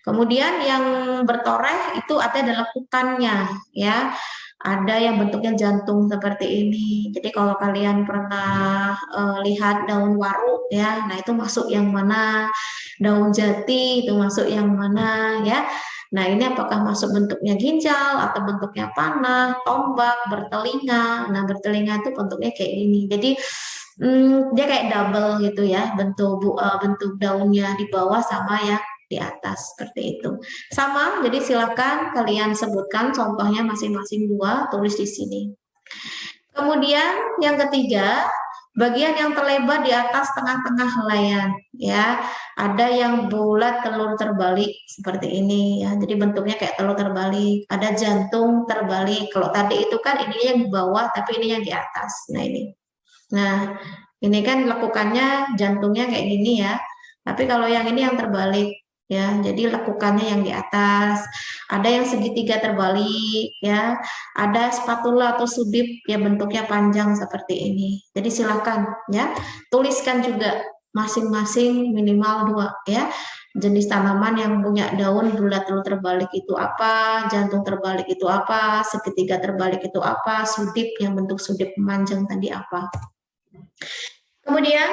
Kemudian yang bertoreh itu ada lekukannya ya. Ada yang bentuknya jantung seperti ini. Jadi kalau kalian pernah lihat daun waru ya, nah itu masuk yang mana? Daun jati itu masuk yang mana ya? Nah, ini apakah masuk bentuknya ginjal atau bentuknya panah, tombak, bertelinga. Nah, bertelinga itu bentuknya kayak gini. Jadi dia kayak double gitu ya, bentuk daunnya di bawah sama ya di atas seperti itu. Sama, jadi silakan kalian sebutkan contohnya masing-masing 2, tulis di sini. Kemudian yang ketiga, bagian yang terlebar di atas tengah-tengah helaian ya. Ada yang bulat telur terbalik seperti ini ya. Jadi bentuknya kayak telur terbalik. Ada jantung terbalik. Kalau tadi itu kan ini yang di bawah tapi ini yang di atas. Nah, ini. Nah, ini kan lekukannya jantungnya kayak gini ya. Tapi kalau yang ini yang terbalik ya. Jadi lekukannya yang di atas. Ada yang segitiga terbalik ya. Ada spatula atau sudip yang bentuknya panjang seperti ini. Jadi silakan ya. Tuliskan juga masing-masing minimal 2 ya. Jenis tanaman yang punya daun bulat telur terbalik itu apa, jantung terbalik itu apa, segitiga terbalik itu apa, sudip yang bentuk sudip memanjang tadi apa. Kemudian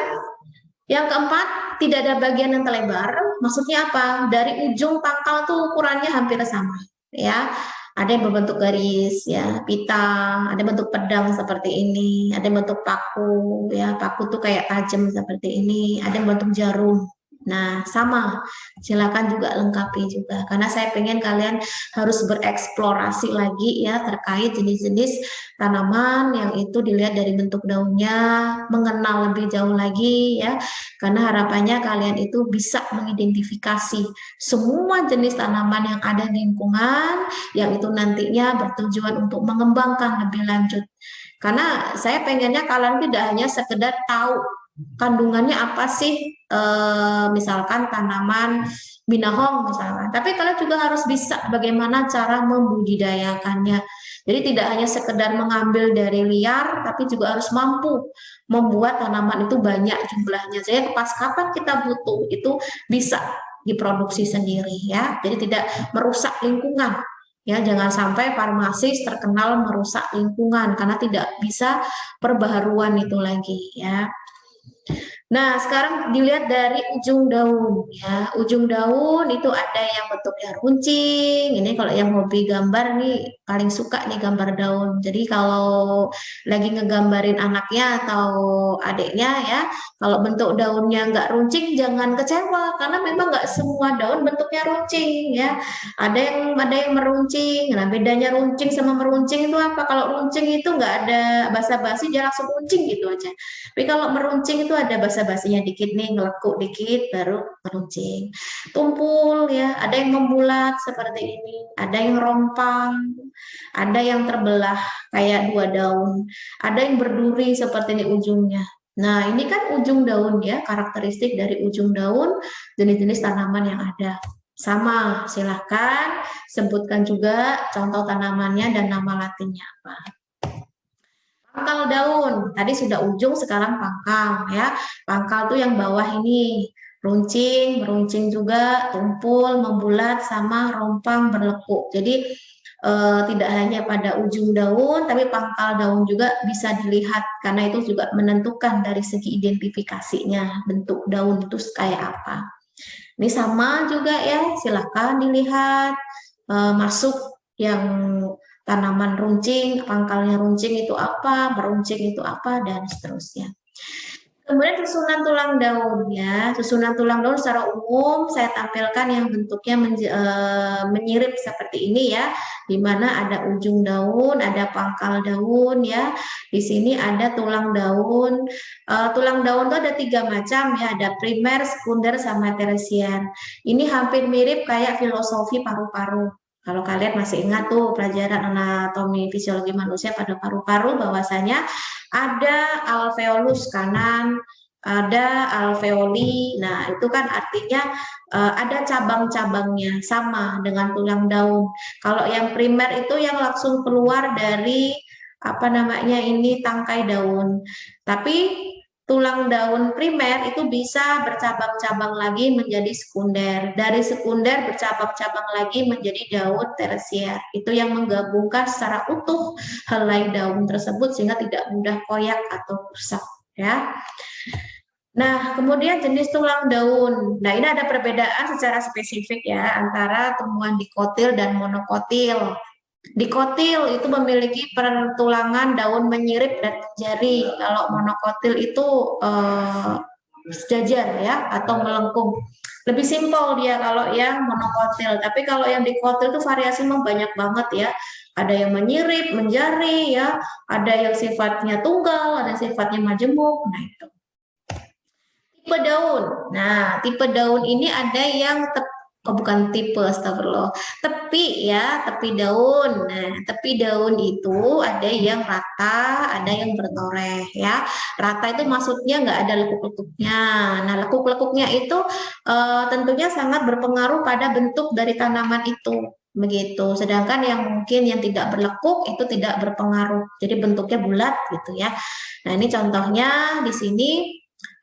yang keempat, tidak ada bagian yang terlebar. Maksudnya apa? Dari ujung pangkal tuh ukurannya hampir sama, ya. Ada yang berbentuk garis, ya, pita. Ada bentuk pedang seperti ini. Ada yang bentuk paku, ya. Paku tuh kayak tajam seperti ini. Ada yang bentuk jarum. Nah, sama. Silakan juga lengkapi juga. Karena saya pengen kalian harus bereksplorasi lagi ya terkait jenis-jenis tanaman yang itu dilihat dari bentuk daunnya, mengenal lebih jauh lagi ya. Karena harapannya kalian itu bisa mengidentifikasi semua jenis tanaman yang ada di lingkungan yang itu nantinya bertujuan untuk mengembangkan lebih lanjut. Karena saya pengennya kalian tidak hanya sekedar tahu kandungannya apa sih, misalkan tanaman binahong misalkan, tapi kalian juga harus bisa bagaimana cara membudidayakannya. Jadi tidak hanya sekedar mengambil dari liar, tapi juga harus mampu membuat tanaman itu banyak jumlahnya. Jadi pas kapan kita butuh itu bisa diproduksi sendiri ya. Jadi tidak merusak lingkungan. Ya, jangan sampai farmasis terkenal merusak lingkungan karena tidak bisa perbaharuan itu lagi ya. Nah, sekarang dilihat dari ujung daun ya. Ujung daun itu ada yang bentuknya runcing. Ini kalau yang hobi gambar nih paling suka nih gambar daun. Jadi kalau lagi ngegambarin anaknya atau adiknya ya, kalau bentuk daunnya nggak runcing jangan kecewa karena memang nggak semua daun bentuknya runcing ya. Ada yang meruncing. Nah, bedanya runcing sama meruncing itu apa? Kalau runcing itu nggak ada basa-basi, dia langsung runcing gitu aja. Tapi kalau meruncing itu ada basa basa-basinya dikit nih, ngelekuk dikit, baru meruncing. Tumpul ya, ada yang membulat seperti ini, ada yang rompang, ada yang terbelah kayak dua daun, ada yang berduri seperti ini ujungnya. Nah, ini kan ujung daun ya, karakteristik dari ujung daun, jenis-jenis tanaman yang ada. Sama, silahkan sebutkan juga contoh tanamannya dan nama latinnya apa. Pangkal daun, tadi sudah ujung, sekarang pangkal ya. Pangkal tuh yang bawah ini, runcing, meruncing juga, tumpul, membulat, sama rompang, berlekuk. Jadi tidak hanya pada ujung daun, tapi pangkal daun juga bisa dilihat karena itu juga menentukan dari segi identifikasinya bentuk daun itu kayak apa. Ini sama juga ya, silahkan dilihat masuk yang tanaman runcing, pangkalnya runcing itu apa, meruncing itu apa, dan seterusnya. Kemudian susunan tulang daun ya, susunan tulang daun secara umum saya tampilkan yang bentuknya menyirip seperti ini ya, di mana ada ujung daun, ada pangkal daun ya. Di sini ada tulang daun. Tulang daun itu ada 3 macam ya, ada primer, sekunder, sama tersier. Ini hampir mirip kayak filosofi paru-paru. Kalau kalian masih ingat tuh pelajaran anatomi fisiologi manusia pada paru-paru, bahwasanya ada alveolus kanan, ada alveoli. Nah, itu kan artinya ada cabang-cabangnya sama dengan tulang daun. Kalau yang primer itu yang langsung keluar dari apa namanya ini tangkai daun. Tapi tulang daun primer itu bisa bercabang-cabang lagi menjadi sekunder. Dari sekunder bercabang-cabang lagi menjadi daun tersier. Itu yang menggabungkan secara utuh helai daun tersebut sehingga tidak mudah koyak atau rusak ya. Nah, kemudian jenis tulang daun. Nah, ini ada perbedaan secara spesifik ya antara tumbuhan dikotil dan monokotil. Dikotil itu memiliki pertulangan daun menyirip dan menjari. Kalau monokotil itu sejajar ya atau melengkung. Lebih simpel dia kalau yang monokotil. Tapi kalau yang dikotil itu variasi memang banyak banget ya. Ada yang menyirip, menjari ya, ada yang sifatnya tunggal, ada sifatnya majemuk. Nah, itu. Tipe daun. Nah, tipe daun ini ada yang bukan tipe, astagfirullah. Tepi ya, tepi daun. Nah, tepi daun itu ada yang rata, ada yang bertoreh ya. Rata itu maksudnya nggak ada lekuk-lekuknya. Nah, lekuk-lekuknya itu tentunya sangat berpengaruh pada bentuk dari tanaman itu. Begitu. Sedangkan yang mungkin yang tidak berlekuk itu tidak berpengaruh. Jadi bentuknya bulat gitu ya. Nah, ini contohnya di sini.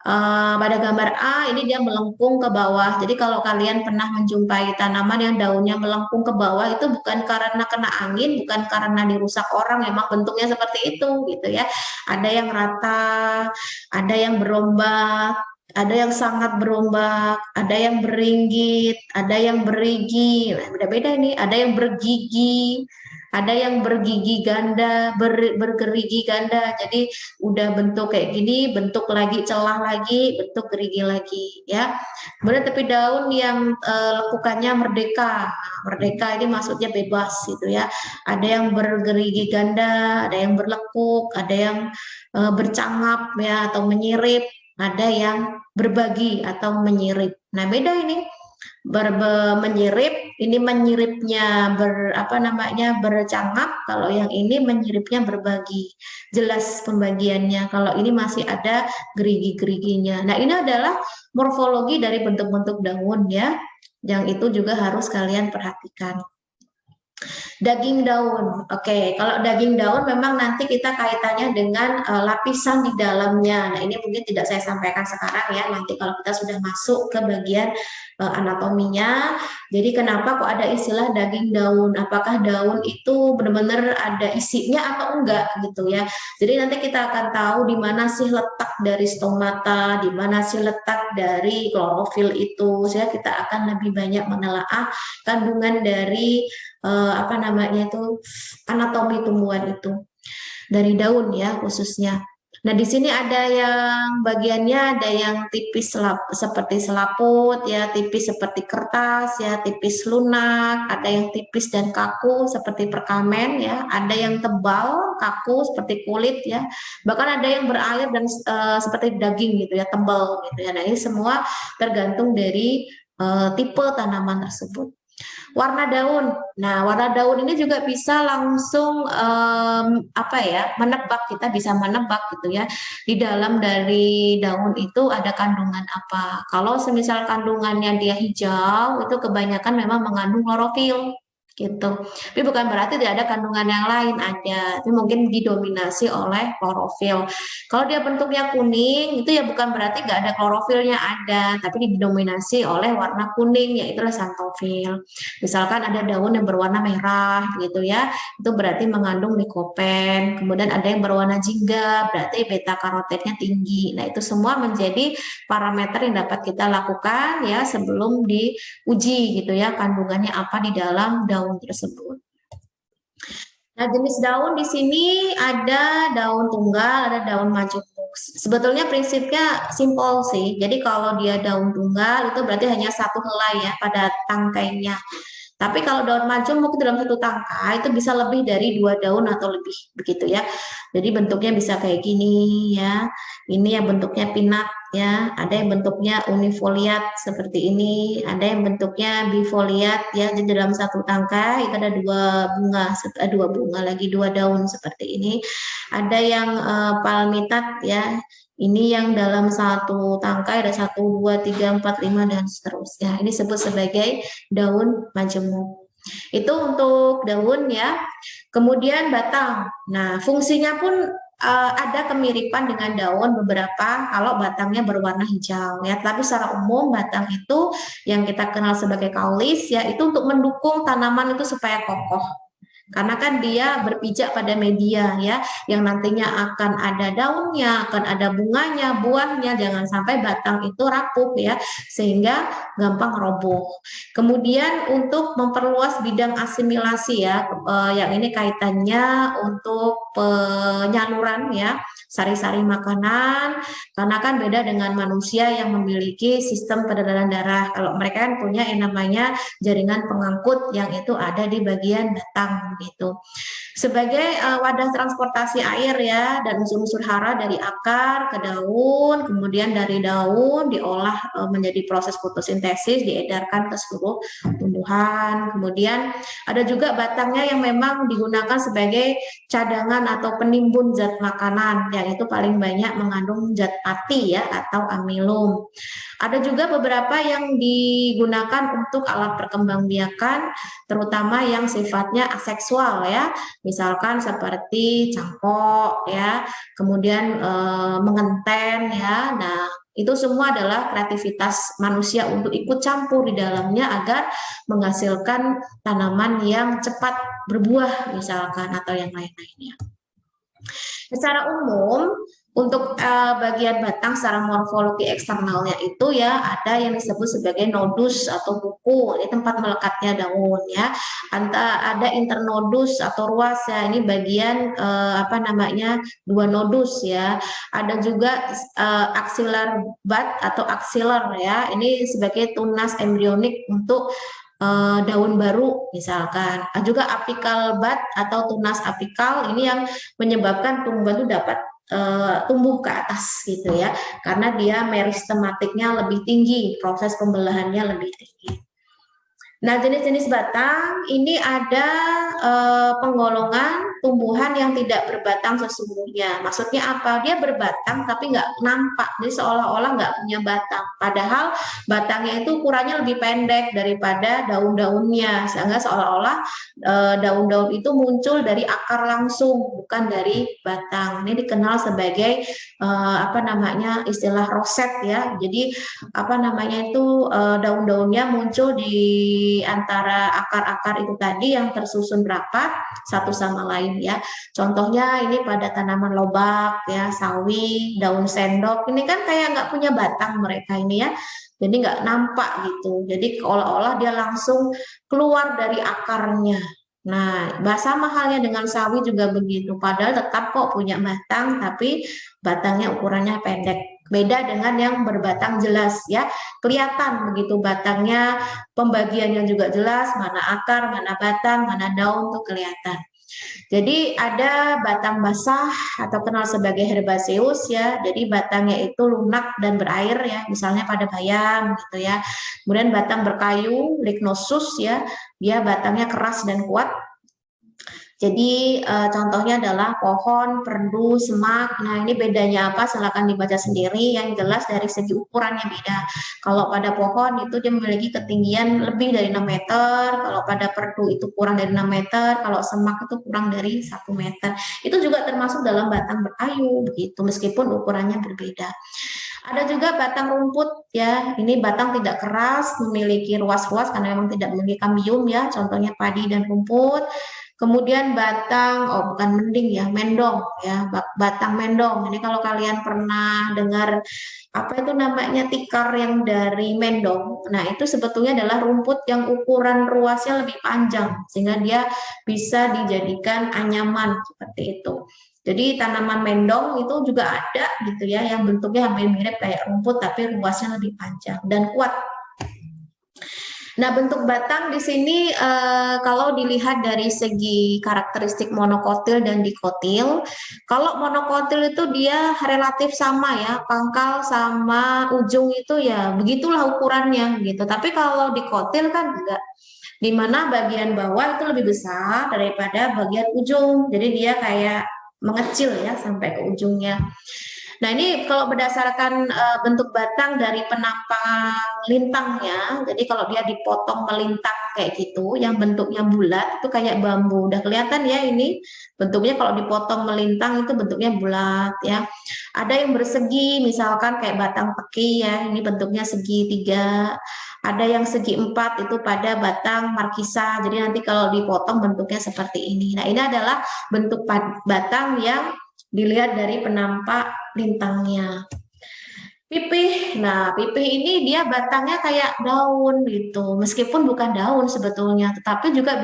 Pada gambar A ini dia melengkung ke bawah. Jadi kalau kalian pernah menjumpai tanaman yang daunnya melengkung ke bawah itu bukan karena kena angin, bukan karena dirusak orang, memang bentuknya seperti itu gitu ya. Ada yang rata, ada yang berombak, ada yang sangat berombak, ada yang beringgit, ada yang berigi. Nah, beda-beda nih, ada yang bergigi, ada yang bergigi ganda, bergerigi ganda. Jadi udah bentuk kayak gini, bentuk lagi celah lagi, bentuk gerigi lagi ya. Kemudian tepi daun yang lekukannya merdeka. Nah, merdeka ini maksudnya bebas gitu ya. Ada yang bergerigi ganda, ada yang berlekuk, ada yang bercangap ya atau menyirip, ada yang berbagi atau menyirip. Nah, beda ini. Menyirip, ini menyiripnya bercangap, kalau yang ini menyiripnya berbagi. Jelas pembagiannya. Kalau ini masih ada gerigi-geriginya. Nah, ini adalah morfologi dari bentuk-bentuk daun ya. Yang itu juga harus kalian perhatikan. Daging daun. Oke, kalau daging daun memang nanti kita kaitannya dengan lapisan di dalamnya. Nah, ini mungkin tidak saya sampaikan sekarang ya. Nanti kalau kita sudah masuk ke bagian anatominya. Jadi kenapa kok ada istilah daging daun? Apakah daun itu benar-benar ada isinya atau enggak gitu ya. Jadi nanti kita akan tahu di mana sih letak dari stomata, di mana sih letak dari klorofil itu. Sehingga kita akan lebih banyak menelaah kandungan dari anatomi tumbuhan itu dari daun ya khususnya. Nah, di sini ada yang bagiannya ada yang tipis seperti selaput ya, tipis seperti kertas ya, tipis lunak, ada yang tipis dan kaku seperti perkamen ya, ada yang tebal, kaku seperti kulit ya. Bahkan ada yang berair dan seperti daging gitu ya, tebal gitu ya. Nah, ini semua tergantung dari tipe tanaman tersebut. Warna daun. Nah, warna daun ini juga bisa langsung apa ya, menebak, kita bisa menebak gitu ya. Di dalam dari daun itu ada kandungan apa. Kalau semisal kandungannya dia hijau, itu kebanyakan memang mengandung klorofil gitu. Tapi bukan berarti tidak ada kandungan yang lain, ada. Tapi mungkin didominasi oleh klorofil. Kalau dia bentuknya kuning, itu ya bukan berarti nggak ada klorofilnya, ada, tapi didominasi oleh warna kuning, yaitu xanthofil. Misalkan ada daun yang berwarna merah gitu ya, itu berarti mengandung likopen. Kemudian ada yang berwarna jingga, berarti beta karotidnya tinggi. Nah, itu semua menjadi parameter yang dapat kita lakukan ya sebelum diuji gitu ya kandungannya apa di dalam daun tersebut. Nah, jenis daun di sini ada daun tunggal, ada daun majemuk. Sebetulnya prinsipnya simpel sih. Jadi kalau dia daun tunggal itu berarti hanya satu helai ya pada tangkainya. Tapi kalau daun majemuk dalam satu tangkai itu bisa lebih dari 2 daun atau lebih begitu ya. Jadi bentuknya bisa kayak gini ya. Ini yang bentuknya pinat ya. Ada yang bentuknya unifoliat seperti ini. Ada yang bentuknya bifoliat ya. Jadi dalam satu tangkai itu ada dua bunga lagi, 2 daun seperti ini. Ada yang palmitat ya. Ini yang dalam satu tangkai ada 1, 2, 3, 4, 5 dan seterusnya. Ini disebut sebagai daun majemuk. Itu untuk daun ya. Kemudian batang. Nah, fungsinya pun ada kemiripan dengan daun beberapa kalau batangnya berwarna hijau ya. Tapi secara umum batang itu yang kita kenal sebagai kaulis ya, itu untuk mendukung tanaman itu supaya kokoh. Karena kan dia berpijak pada media ya, yang nantinya akan ada daunnya, akan ada bunganya, buahnya, jangan sampai batang itu rapuh ya, sehingga gampang roboh. Kemudian untuk memperluas bidang asimilasi ya, yang ini kaitannya untuk penyaluran ya, sari-sari makanan, karena kan beda dengan manusia yang memiliki sistem peredaran darah. Kalau mereka kan punya yang namanya jaringan pengangkut yang itu ada di bagian batang gitu. Sebagai wadah transportasi air ya dan unsur-unsur hara dari akar ke daun, kemudian dari daun diolah menjadi proses fotosintesis, diedarkan ke seluruh tumbuhan. Kemudian ada juga batangnya yang memang digunakan sebagai cadangan atau penimbun zat makanan, yang itu paling banyak mengandung zat ati ya atau amilum. Ada juga beberapa yang digunakan untuk alat perkembangbiakan, terutama yang sifatnya aseksual ya, misalkan seperti cangkok ya, kemudian mengenten ya. Nah, itu semua adalah kreativitas manusia untuk ikut campur di dalamnya agar menghasilkan tanaman yang cepat berbuah misalkan atau yang lain-lainnya. Secara umum, untuk bagian batang secara morfologi eksternalnya itu ya ada yang disebut sebagai nodus atau buku, ini tempat melekatnya daun ya. Ada internodus atau ruas ya, ini bagian apa namanya 2 nodus ya. Ada juga axilar bud atau axillary ya, ini sebagai tunas embrionik untuk daun baru misalkan. Juga apical bud atau tunas apikal, ini yang menyebabkan tumbuhan itu dapat tumbuh ke atas gitu ya, karena dia meristematiknya lebih tinggi, proses pembelahannya lebih tinggi. Nah, jenis-jenis batang ini ada penggolongan tumbuhan yang tidak berbatang sesungguhnya. Maksudnya apa? Dia berbatang tapi nggak nampak, jadi seolah-olah nggak punya batang. Padahal batangnya itu ukurannya lebih pendek daripada daun-daunnya, sehingga seolah-olah daun-daun itu muncul dari akar langsung, bukan dari batang. Ini dikenal sebagai apa namanya istilah roset ya. Jadi apa namanya itu daun-daunnya muncul di antara akar-akar itu tadi yang tersusun rapat satu sama lain ya. Contohnya ini pada tanaman lobak ya, sawi, daun sendok. Ini kan kayak nggak punya batang mereka ini ya. Jadi nggak nampak gitu. Jadi seolah-olah dia langsung keluar dari akarnya Nah, sama halnya dengan sawi juga begitu. Padahal tetap kok punya batang, tapi batangnya ukurannya pendek. Beda dengan yang berbatang jelas ya. Kelihatan begitu batangnya, pembagiannya juga jelas, mana akar, mana batang, mana daun tuh kelihatan. Jadi ada batang basah atau kenal sebagai herbaceus ya. Jadi batangnya itu lunak dan berair ya, misalnya pada bayam gitu ya. Kemudian batang berkayu, lignosus ya. Dia batangnya keras dan kuat. Jadi contohnya adalah pohon, perdu, semak. Nah ini bedanya apa? Silakan dibaca sendiri. Yang jelas dari segi ukurannya beda. Kalau pada pohon itu dia memiliki ketinggian lebih dari 6 meter. Kalau pada perdu itu kurang dari 6 meter. Kalau semak itu kurang dari 1 meter. Itu juga termasuk dalam batang berkayu begitu. Meskipun ukurannya berbeda. Ada juga batang rumput ya. Ini batang tidak keras, memiliki ruas-ruas karena memang tidak memiliki kambium ya. Contohnya padi dan rumput. Kemudian batang, oh bukan mending ya, mendong ya, batang mendong. Ini kalau kalian pernah dengar apa itu namanya tikar yang dari mendong. Nah, itu sebetulnya adalah rumput yang ukuran ruasnya lebih panjang sehingga dia bisa dijadikan anyaman seperti itu. Jadi tanaman mendong itu juga ada gitu ya, yang bentuknya hampir mirip kayak rumput tapi ruasnya lebih panjang dan kuat. Nah, bentuk batang di sini kalau dilihat dari segi karakteristik monokotil dan dikotil, kalau monokotil itu dia relatif sama ya, pangkal sama ujung itu ya begitulah ukurannya gitu. Tapi kalau dikotil kan enggak, di mana bagian bawah itu lebih besar daripada bagian ujung. Jadi dia kayak mengecil ya sampai ke ujungnya. Nah, ini kalau berdasarkan bentuk batang dari penampang lintangnya, jadi kalau dia dipotong melintang kayak gitu, yang bentuknya bulat itu kayak bambu. Udah kelihatan ya ini bentuknya kalau dipotong melintang itu bentuknya bulat ya. Ada yang bersegi, misalkan kayak batang peki ya, ini bentuknya segitiga. Ada yang segi empat itu pada batang markisa. Jadi nanti kalau dipotong bentuknya seperti ini. Nah, ini adalah bentuk batang yang dilihat dari penampak lintangnya. Pipih, nah pipih ini dia batangnya kayak daun gitu, meskipun bukan daun sebetulnya, tetapi juga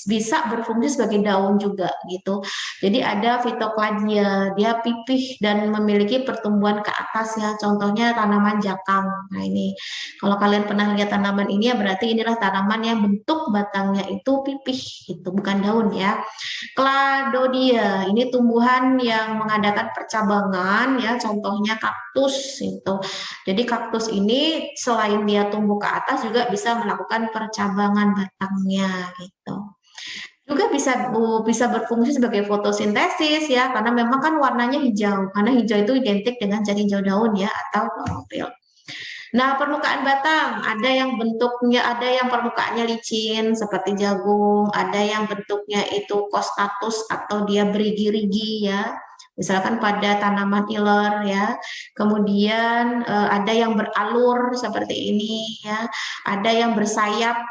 bisa berfungsi sebagai daun juga gitu. Jadi ada fitokladia, dia pipih dan memiliki pertumbuhan ke atas ya, contohnya tanaman jakang. Nah ini, kalau kalian pernah lihat tanaman ini ya berarti inilah tanaman yang bentuk batangnya itu pipih gitu, bukan daun ya. Cladodia, ini tumbuhan yang mengadakan percabangan ya, contohnya kaktus itu. Jadi kaktus ini selain dia tumbuh ke atas juga bisa melakukan percabangan batangnya gitu. Juga bisa berfungsi sebagai fotosintesis ya, karena memang kan warnanya hijau, karena hijau itu identik dengan cat hijau daun ya atau klorofil. Nah, permukaan batang ada yang bentuknya, ada yang permukaannya licin seperti jagung, ada yang bentuknya itu kostatus atau dia berigi-rigi ya. Misalkan pada tanaman iler ya. Kemudian ada yang beralur seperti ini ya. Ada yang bersayap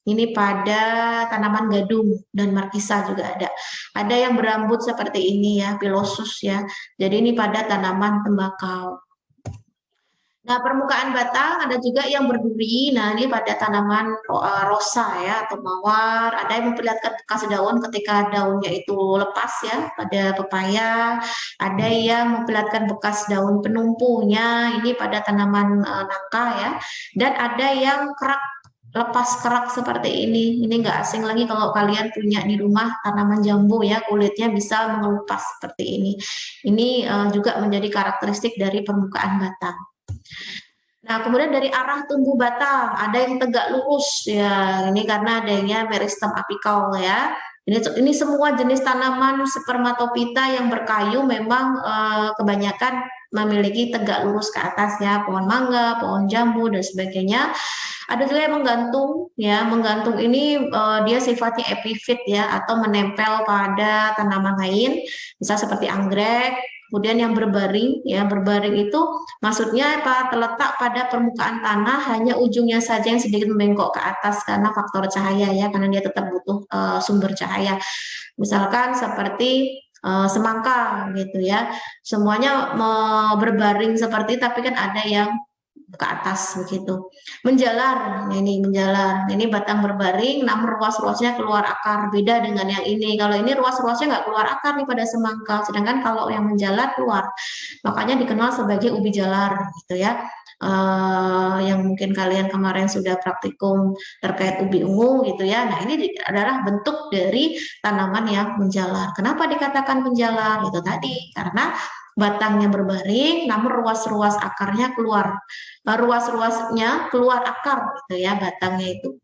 ini pada tanaman gadung dan markisa juga ada. Ada yang berambut seperti ini ya, pilosus ya. Jadi ini pada tanaman tembakau. Nah, permukaan batang ada juga yang berduri. Nah, ini pada tanaman rosa ya atau mawar. Ada yang memperlihatkan bekas daun ketika daunnya itu lepas ya pada pepaya. Ada yang memperlihatkan bekas daun penumpunya. Ini pada tanaman nangka ya. Dan ada yang kerak lepas kerak seperti ini. Ini nggak asing lagi kalau kalian punya di rumah tanaman jambu ya, kulitnya bisa mengelupas seperti ini. Ini juga menjadi karakteristik dari permukaan batang. Nah, kemudian dari arah tumbuh batang, ada yang tegak lurus ya. Ini karena adanya meristem apikal ya. Ini semua jenis tanaman spermatopita yang berkayu memang kebanyakan memiliki tegak lurus ke atas ya, pohon mangga, pohon jambu dan sebagainya. Ada juga yang menggantung ya, menggantung ini dia sifatnya epifit ya atau menempel pada tanaman lain, misal seperti anggrek. Kemudian yang berbaring ya, berbaring itu maksudnya apa? Terletak pada permukaan tanah, hanya ujungnya saja yang sedikit membengkok ke atas karena faktor cahaya ya, karena dia tetap butuh sumber cahaya. Misalkan seperti semangka gitu ya, semuanya berbaring seperti, tapi kan ada yang ke atas begitu. Menjalar, nah ini menjalar. Nah, ini batang berbaring, namun ruas-ruasnya keluar akar. Beda dengan yang ini. Kalau ini ruas-ruasnya nggak keluar akar nih pada semangka, sedangkan kalau yang menjalar keluar. Makanya dikenal sebagai ubi jalar, gitu ya. Yang mungkin kalian kemarin sudah praktikum terkait ubi ungu, gitu ya. Nah, ini adalah bentuk dari tanaman yang menjalar. Kenapa dikatakan menjalar? Itu tadi karena batangnya berbaring, namun ruas-ruas akarnya keluar, ruas-ruasnya keluar akar gitu ya batangnya itu.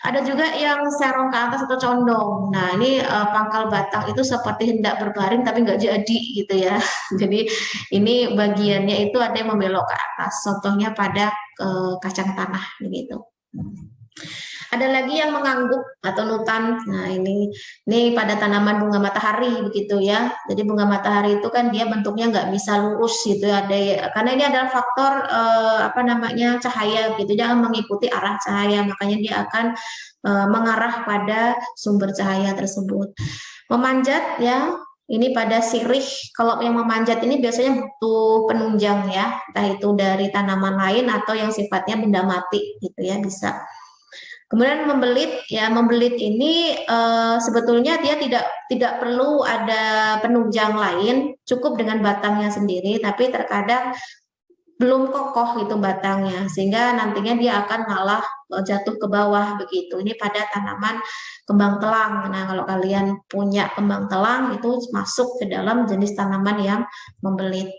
Ada juga yang serong ke atas atau condong. Nah ini pangkal batang itu seperti hendak berbaring tapi nggak jadi gitu ya. Jadi ini bagiannya itu ada yang membelok ke atas. Contohnya pada kacang tanah begitu. Ada lagi yang mengangguk atau nutan. Nah, ini pada tanaman bunga matahari begitu ya. Jadi bunga matahari itu kan dia bentuknya nggak bisa lurus gitu ya. Karena ini adalah faktor apa namanya cahaya gitu. Dia akan mengikuti arah cahaya, makanya dia akan mengarah pada sumber cahaya tersebut. Memanjat ya. Ini pada sirih, kalau yang memanjat ini biasanya butuh penunjang ya, entah itu dari tanaman lain atau yang sifatnya benda mati gitu ya bisa. Kemudian membelit, ya membelit ini sebetulnya dia tidak perlu ada penunjang lain, cukup dengan batangnya sendiri, tapi terkadang belum kokoh itu batangnya, sehingga nantinya dia akan malah jatuh ke bawah begitu. Ini pada tanaman kembang telang. Nah, kalau kalian punya kembang telang itu masuk ke dalam jenis tanaman yang membelit.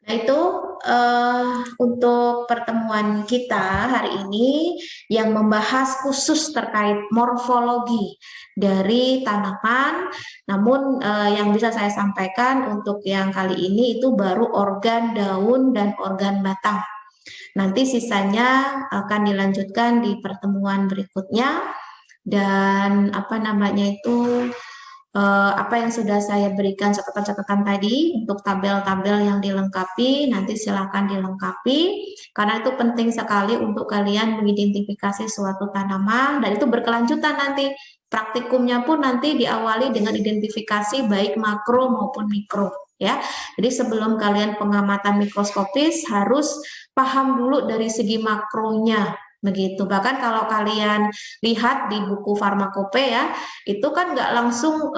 Nah, itu untuk pertemuan kita hari ini yang membahas khusus terkait morfologi dari tanaman. Namun yang bisa saya sampaikan untuk yang kali ini itu baru organ daun dan organ batang. Nanti sisanya akan dilanjutkan di pertemuan berikutnya. Dan apa namanya itu apa yang sudah saya berikan catatan-catatan tadi untuk tabel-tabel yang dilengkapi, nanti silakan dilengkapi karena itu penting sekali untuk kalian mengidentifikasi suatu tanaman dan itu berkelanjutan nanti. Praktikumnya pun nanti diawali dengan identifikasi baik makro maupun mikro ya. Jadi sebelum kalian pengamatan mikroskopis harus paham dulu dari segi makronya begitu. Bahkan kalau kalian lihat di buku farmakope ya, itu kan nggak langsung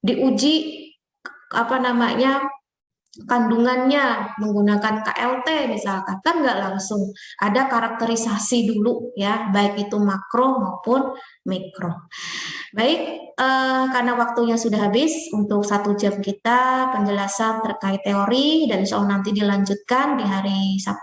diuji apa namanya kandungannya menggunakan KLT misalkan, kan nggak langsung, ada karakterisasi dulu ya, baik itu makro maupun mikro. Baik, karena waktunya sudah habis untuk 1 jam kita penjelasan terkait teori dan insya Allah nanti dilanjutkan di hari Sabtu